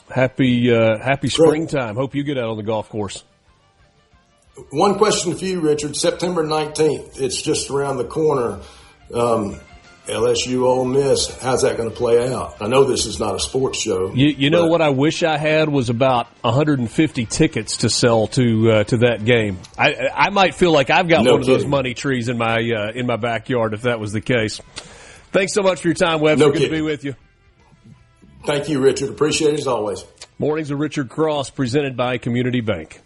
happy springtime. Hope you get out on the golf course. One question for you, Richard. September 19th, it's just around the corner. LSU Ole Miss, how's that going to play out? I know this is not a sports show. You know what I wish I had was about 150 tickets to sell to that game. I might feel like I've got one of those money trees in my backyard if that was the case. Thanks so much for your time, Webster. Good to be with you. Thank you, Richard. Appreciate it as always. Mornings with Richard Cross, presented by Community Bank.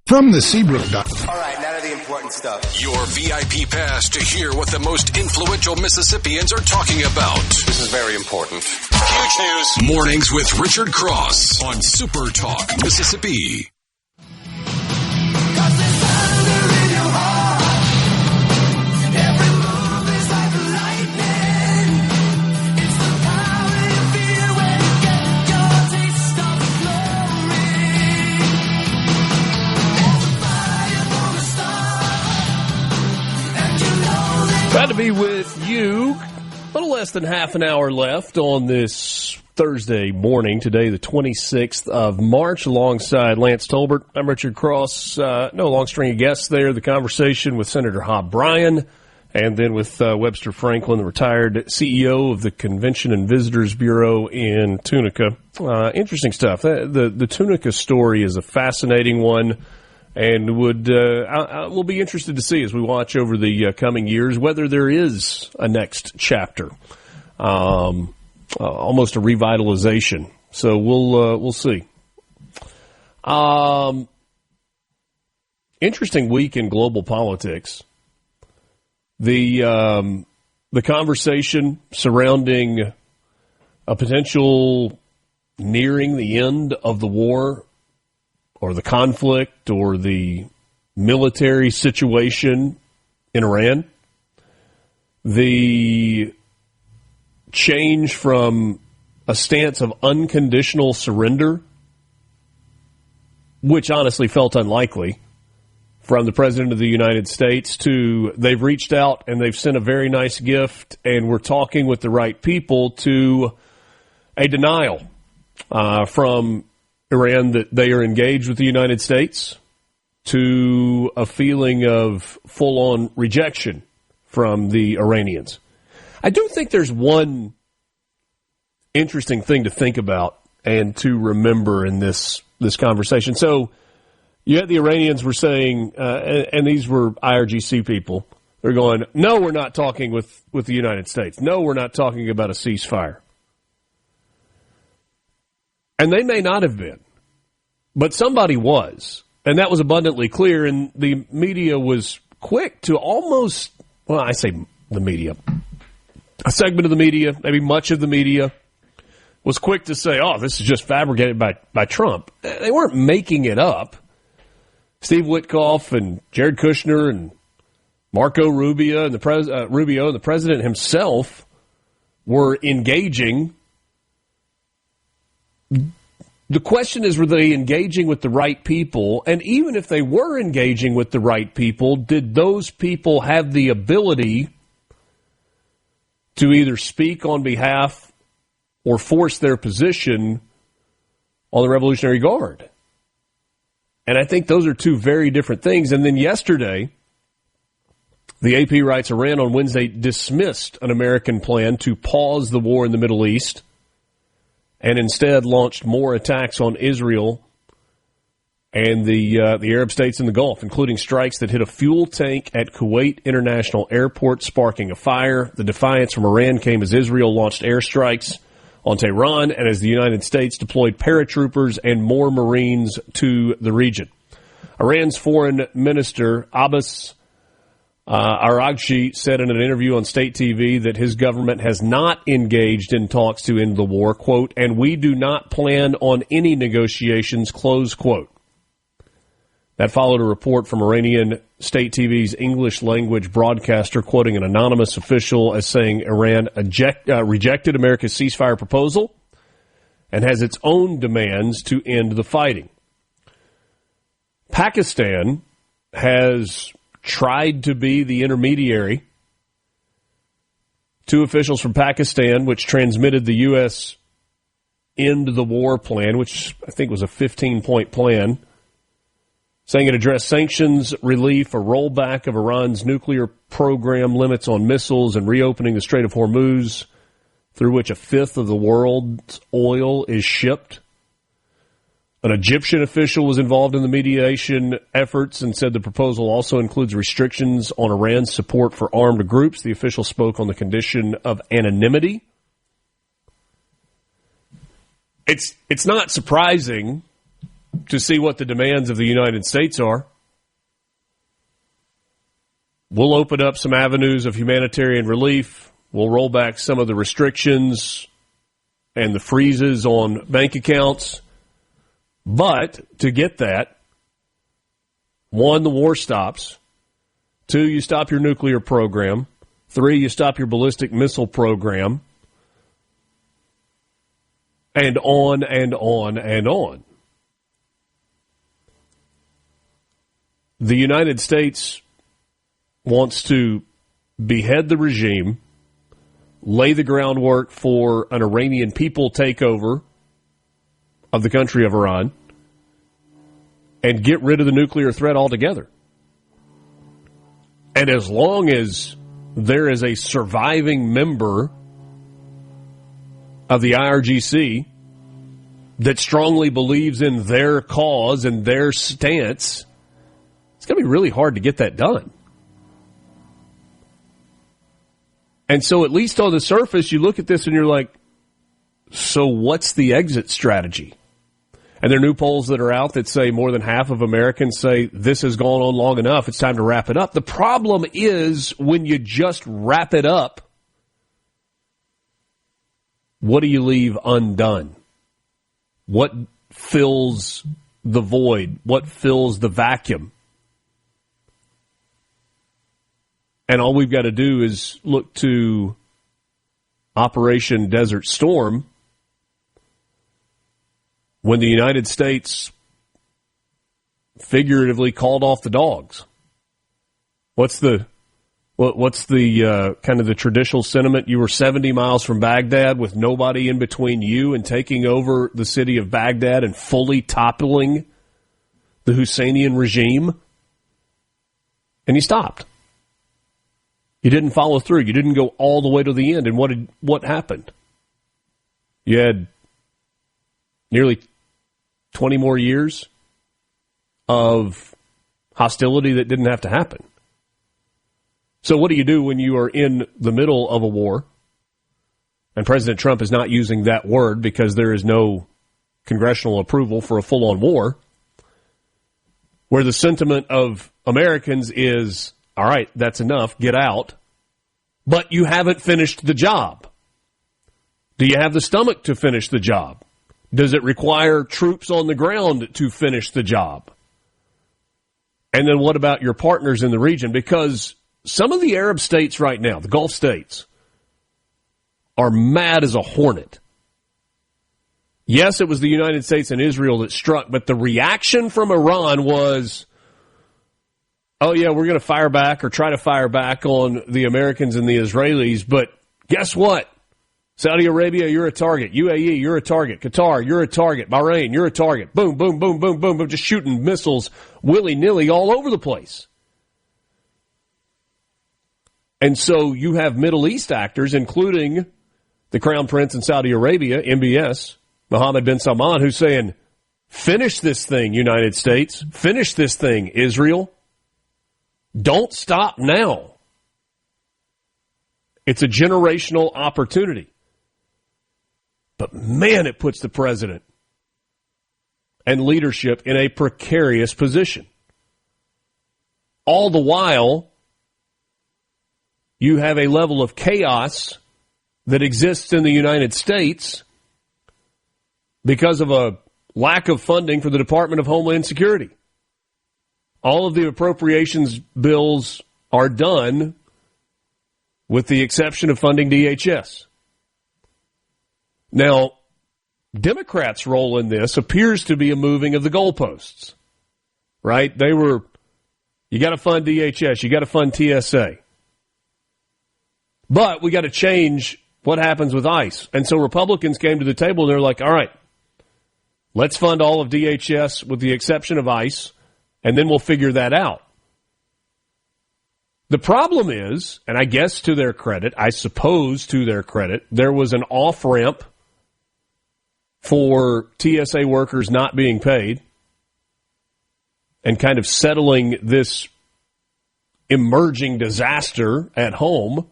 From the Seabrook. All right, now to the important stuff. Your VIP pass to hear what the most influential Mississippians are talking about. This is very important. Huge news. Mornings with Richard Cross on Super Talk, Mississippi. Glad to be with you. A little less than half an hour left on this Thursday morning. Today, the 26th of March, alongside Lance Tolbert. I'm Richard Cross. No long string of guests there. The conversation with Senator Hob Bryan, and then with Webster Franklin, the retired CEO of the Convention and Visitors Bureau in Tunica. Interesting stuff. The Tunica story is a fascinating one. And we'll be interested to see as we watch over the coming years whether there is a next chapter, almost a revitalization. So we'll see. Interesting week in global politics. The conversation surrounding a potential nearing the end of the war, or the conflict, or the military situation in Iran, the change from a stance of unconditional surrender, which honestly felt unlikely, from the President of the United States, to they've reached out and they've sent a very nice gift and we're talking with the right people, to a denial from Iran that they are engaged with the United States, to a feeling of full-on rejection from the Iranians. I do think there's one interesting thing to think about and to remember in this conversation. So you had the Iranians were saying, and these were IRGC people, they're going, no, we're not talking with the United States. No, we're not talking about a ceasefire. And they may not have been, but somebody was, and that was abundantly clear, and the media was quick to almost, well, I say the media, a segment of the media, maybe much of the media, was quick to say, oh, this is just fabricated by Trump. They weren't making it up. Steve Witkoff and Jared Kushner and Marco Rubio and the president himself were engaging. The question is, were they engaging with the right people? And even if they were engaging with the right people, did those people have the ability to either speak on behalf or force their position on the Revolutionary Guard? And I think those are two very different things. And then yesterday, the AP writes, Iran on Wednesday dismissed an American plan to pause the war in the Middle East, and instead launched more attacks on Israel and the Arab states in the Gulf, including strikes that hit a fuel tank at Kuwait International Airport, sparking a fire. The defiance from Iran came as Israel launched airstrikes on Tehran and as the United States deployed paratroopers and more Marines to the region. Iran's foreign minister, Abbas Araghchi, said in an interview on state TV that his government has not engaged in talks to end the war, quote, and we do not plan on any negotiations, close quote. That followed a report from Iranian state TV's English language broadcaster, quoting an anonymous official as saying Iran rejected America's ceasefire proposal and has its own demands to end the fighting. Pakistan has tried to be the intermediary. Two officials from Pakistan, which transmitted the U.S. end the war plan, which I think was a 15-point plan, saying it addressed sanctions, relief, a rollback of Iran's nuclear program, limits on missiles, and reopening the Strait of Hormuz, through which a fifth of the world's oil is shipped. An Egyptian official was involved in the mediation efforts and said the proposal also includes restrictions on Iran's support for armed groups. The official spoke on the condition of anonymity. It's not surprising to see what the demands of the United States are. We'll open up some avenues of humanitarian relief. We'll roll back some of the restrictions and the freezes on bank accounts. But to get that, 1, the war stops. 2, you stop your nuclear program. 3, you stop your ballistic missile program. And on and on and on. The United States wants to behead the regime, lay the groundwork for an Iranian people takeover of the country of Iran, and get rid of the nuclear threat altogether. And as long as there is a surviving member of the IRGC that strongly believes in their cause and their stance, it's going to be really hard to get that done. And so at least on the surface, you look at this and you're like, so what's the exit strategy? And there are new polls that are out that say more than half of Americans say this has gone on long enough, it's time to wrap it up. The problem is when you just wrap it up, what do you leave undone? What fills the void? What fills the vacuum? And all we've got to do is look to Operation Desert Storm, when the United States figuratively called off the dogs. What's the kind of the traditional sentiment? You were 70 miles from Baghdad with nobody in between you and taking over the city of Baghdad and fully toppling the Husseinian regime. And you stopped. You didn't follow through. You didn't go all the way to the end. And what happened? You had nearly 20 more years of hostility that didn't have to happen. So what do you do when you are in the middle of a war? And President Trump is not using that word because there is no congressional approval for a full-on war, where the sentiment of Americans is, all right, that's enough, get out, but you haven't finished the job. Do you have the stomach to finish the job? Does it require troops on the ground to finish the job? And then what about your partners in the region? Because some of the Arab states right now, the Gulf states, are mad as a hornet. Yes, it was the United States and Israel that struck, but the reaction from Iran was, oh yeah, we're going to fire back or try to fire back on the Americans and the Israelis, but guess what? Saudi Arabia, you're a target. UAE, you're a target. Qatar, you're a target. Bahrain, you're a target. Boom, boom, boom, boom, boom, boom. Just shooting missiles willy-nilly all over the place. And so you have Middle East actors, including the Crown Prince in Saudi Arabia, MBS, Mohammed bin Salman, who's saying, finish this thing, United States. Finish this thing, Israel. Don't stop now. It's a generational opportunity. But man, it puts the president and leadership in a precarious position. All the while, you have a level of chaos that exists in the United States because of a lack of funding for the Department of Homeland Security. All of the appropriations bills are done with the exception of funding DHS. Now, Democrats' role in this appears to be a moving of the goalposts, right? You got to fund DHS, you got to fund TSA. But we got to change what happens with ICE. And so Republicans came to the table and they're like, all right, let's fund all of DHS with the exception of ICE, and then we'll figure that out. The problem is, and I guess to their credit, I suppose to their credit, there was an off-ramp for TSA workers not being paid and kind of settling this emerging disaster at home.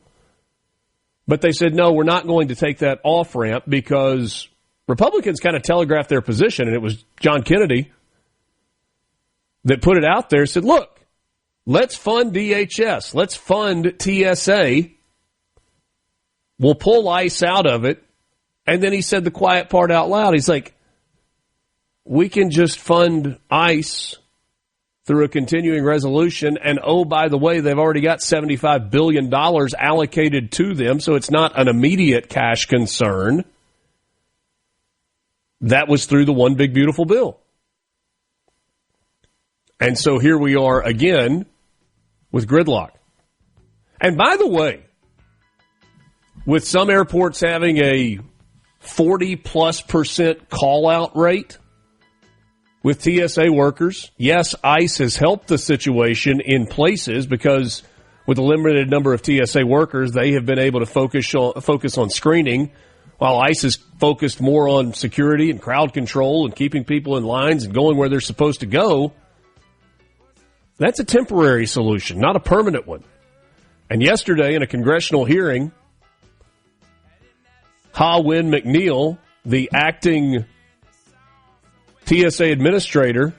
But they said, no, we're not going to take that off-ramp because Republicans kind of telegraphed their position, and it was John Kennedy that put it out there, said, look, let's fund DHS. Let's fund TSA. We'll pull ICE out of it. And then he said the quiet part out loud. He's like, we can just fund ICE through a continuing resolution. And, oh, by the way, they've already got $75 billion allocated to them, so it's not an immediate cash concern. That was through the One Big Beautiful Bill. And so here we are again with gridlock. And by the way, with some airports having a 40+% call-out rate with TSA workers, yes, ICE has helped the situation in places because with a limited number of TSA workers, they have been able to focus on screening, while ICE is focused more on security and crowd control and keeping people in lines and going where they're supposed to go. That's a temporary solution, not a permanent one. And yesterday in a congressional hearing, Ha-Win McNeil, the acting TSA administrator,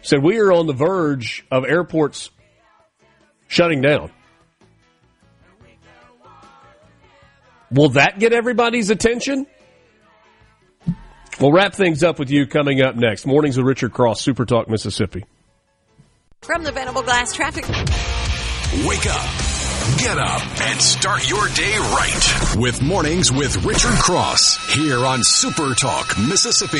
said we are on the verge of airports shutting down. Will that get everybody's attention? We'll wrap things up with you coming up next. Mornings with Richard Cross, SuperTalk, Mississippi. From the Venable Glass Traffic. Wake up, get up, and start your day right with Mornings with Richard Cross here on SuperTalk, Mississippi.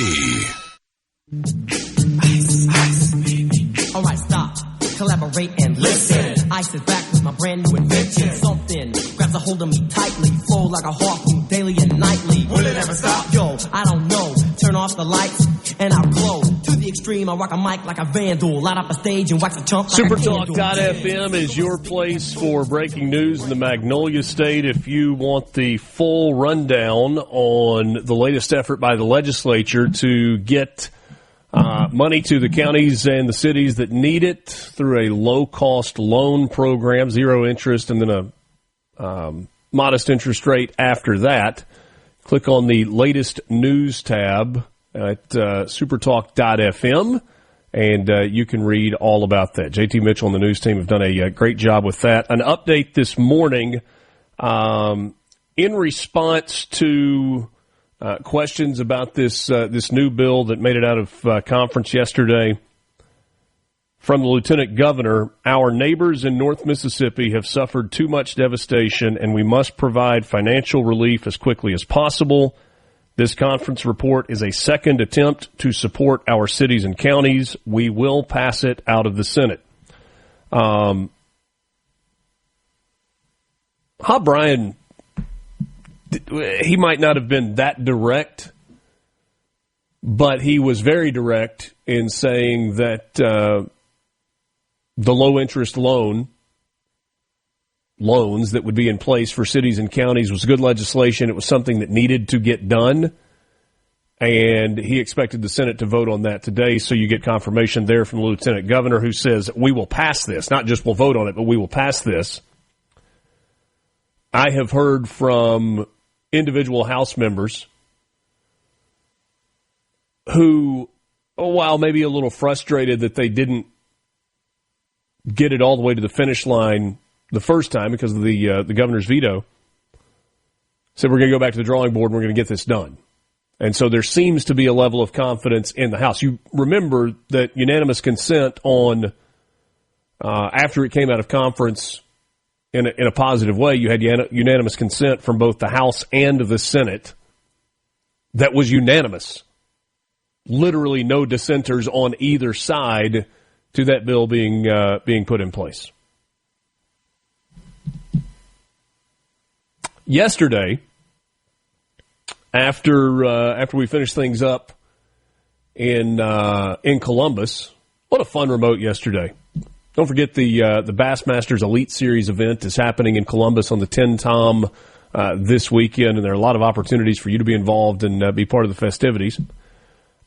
Ice, baby. All right, stop. Collaborate and listen. Ice is back with my brand new invention. Something grabs a hold of me tightly, flow like a harpoon daily and nightly. Will it ever stop? Yo, I don't know. Turn off the lights and I'll glow. To the extreme, I rock a mic like a vandal. Light up a stage and wax a chump like SuperTalk.fm is your place for breaking news in the Magnolia State. If you want the full rundown on the latest effort by the legislature to get money to the counties and the cities that need it through a low-cost loan program, zero interest, and then a modest interest rate after that, click on the latest news tab at supertalk.fm, and you can read all about that. JT Mitchell and the news team have done a great job with that. An update this morning in response to questions about this new bill that made it out of conference yesterday from the Lieutenant Governor. Our neighbors in North Mississippi have suffered too much devastation, and we must provide financial relief as quickly as possible. This conference report is a second attempt to support our cities and counties. We will pass it out of the Senate. Hob Bryan, he might not have been that direct, but he was very direct in saying that the low-interest loans that would be in place for cities and counties was good legislation. It was something that needed to get done, and he expected the Senate to vote on that today, so you get confirmation there from the Lieutenant Governor who says, we will pass this. Not just we'll vote on it, but we will pass this. I have heard from individual House members who, while maybe a little frustrated that they didn't get it all the way to the finish line the first time because of the governor's veto, said we're going to go back to the drawing board and we're going to get this done. And so there seems to be a level of confidence in the House. You remember that unanimous consent on, after it came out of conference in a positive way, you had unanimous consent from both the House and the Senate. That was unanimous. Literally no dissenters on either side to that bill being put in place. Yesterday, after we finished things up in Columbus, What a fun remote yesterday. Don't forget the Bassmasters Elite Series event is happening in Columbus on the 10-Tom this weekend, and there are a lot of opportunities for you to be involved and be part of the festivities.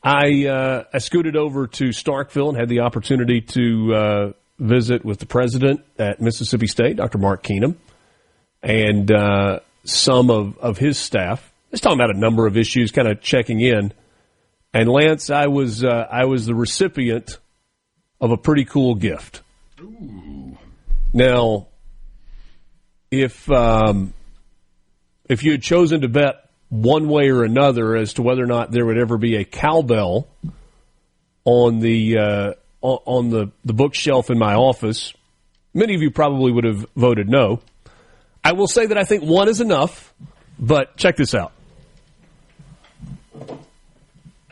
I scooted over to Starkville and had the opportunity to visit with the president at Mississippi State, Dr. Mark Keenum, and some of his staff. Just talking about a number of issues, kind of checking in. And Lance, I was the recipient of a pretty cool gift. Ooh. Now, if you had chosen to bet one way or another as to whether or not there would ever be a cowbell on the bookshelf in my office, many of you probably would have voted no. I will say that I think one is enough, but check this out.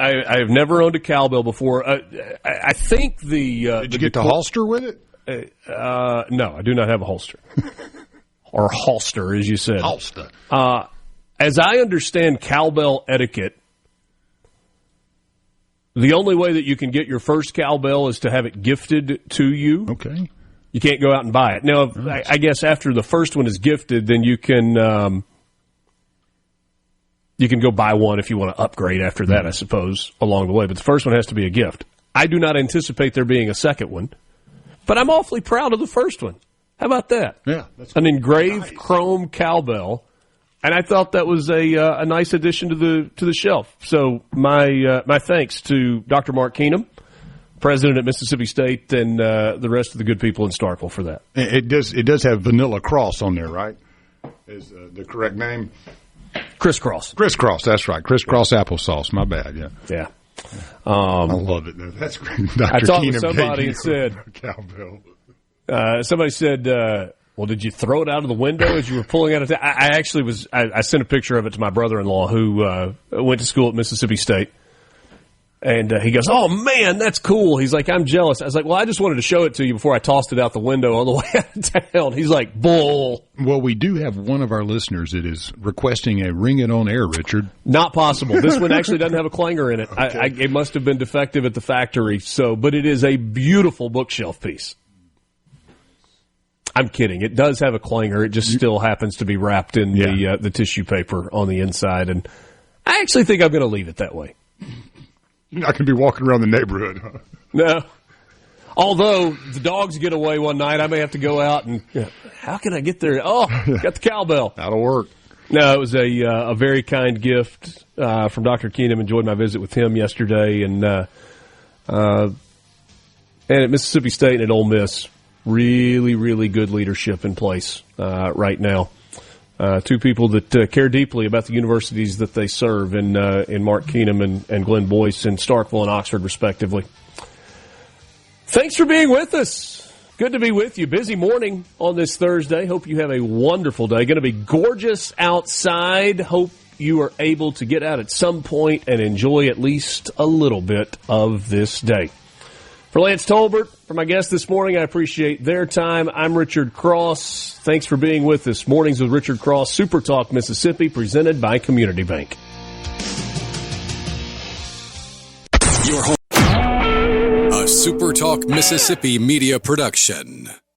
I have never owned a cowbell before. I think Did you get the holster with it? No, I do not have a holster. Or holster, as you said. Holster. As I understand cowbell etiquette, the only way that you can get your first cowbell is to have it gifted to you. Okay. You can't go out and buy it. Now, I guess after the first one is gifted, then you can go buy one if you want to upgrade after that, I suppose, along the way. But the first one has to be a gift. I do not anticipate there being a second one, but I'm awfully proud of the first one. How about that? Yeah. That's an engraved chrome cowbell, and I thought that was a nice addition to the shelf. So my thanks to Dr. Mark Keenum, president at Mississippi State, and the rest of the good people in Starkville for that. It does have Vanilla Cross on there, right? Is the correct name? Crisscross. Crisscross, that's right. Crisscross applesauce. My bad, yeah. Yeah. I love it. That's great. Dr. I talked Keenum to somebody and said, cowbell. Somebody said, well, did you throw it out of the window as you were pulling out of town? I actually was, I sent a picture of it to my brother-in-law who went to school at Mississippi State. And he goes, oh, man, that's cool. He's like, I'm jealous. I was like, well, I just wanted to show it to you before I tossed it out the window on the way out of town. He's like, bull. Well, we do have one of our listeners that is requesting a Ring It On Air, Richard. Not possible. This one actually doesn't have a clanger in it. Okay. It must have been defective at the factory. But it is a beautiful bookshelf piece. I'm kidding. It does have a clanger. It just still happens to be wrapped in the tissue paper on the inside. And I actually think I'm going to leave it that way. You're not going to be walking around the neighborhood, huh? No. Although the dogs get away one night, I may have to go out and, how can I get there? Oh, got the cowbell. That'll work. No, it was a very kind gift from Dr. Keenum. Enjoyed my visit with him yesterday. And at Mississippi State and at Ole Miss, really, really good leadership in place right now. Two people that care deeply about the universities that they serve in Mark Keenum and Glenn Boyce in Starkville and Oxford, respectively. Thanks for being with us. Good to be with you. Busy morning on this Thursday. Hope you have a wonderful day. Going to be gorgeous outside. Hope you are able to get out at some point and enjoy at least a little bit of this day. For Lance Tolbert, for my guests this morning, I appreciate their time. I'm Richard Cross. Thanks for being with us. Mornings with Richard Cross, Super Talk Mississippi, presented by Community Bank. Your home. A Super Talk Mississippi media production.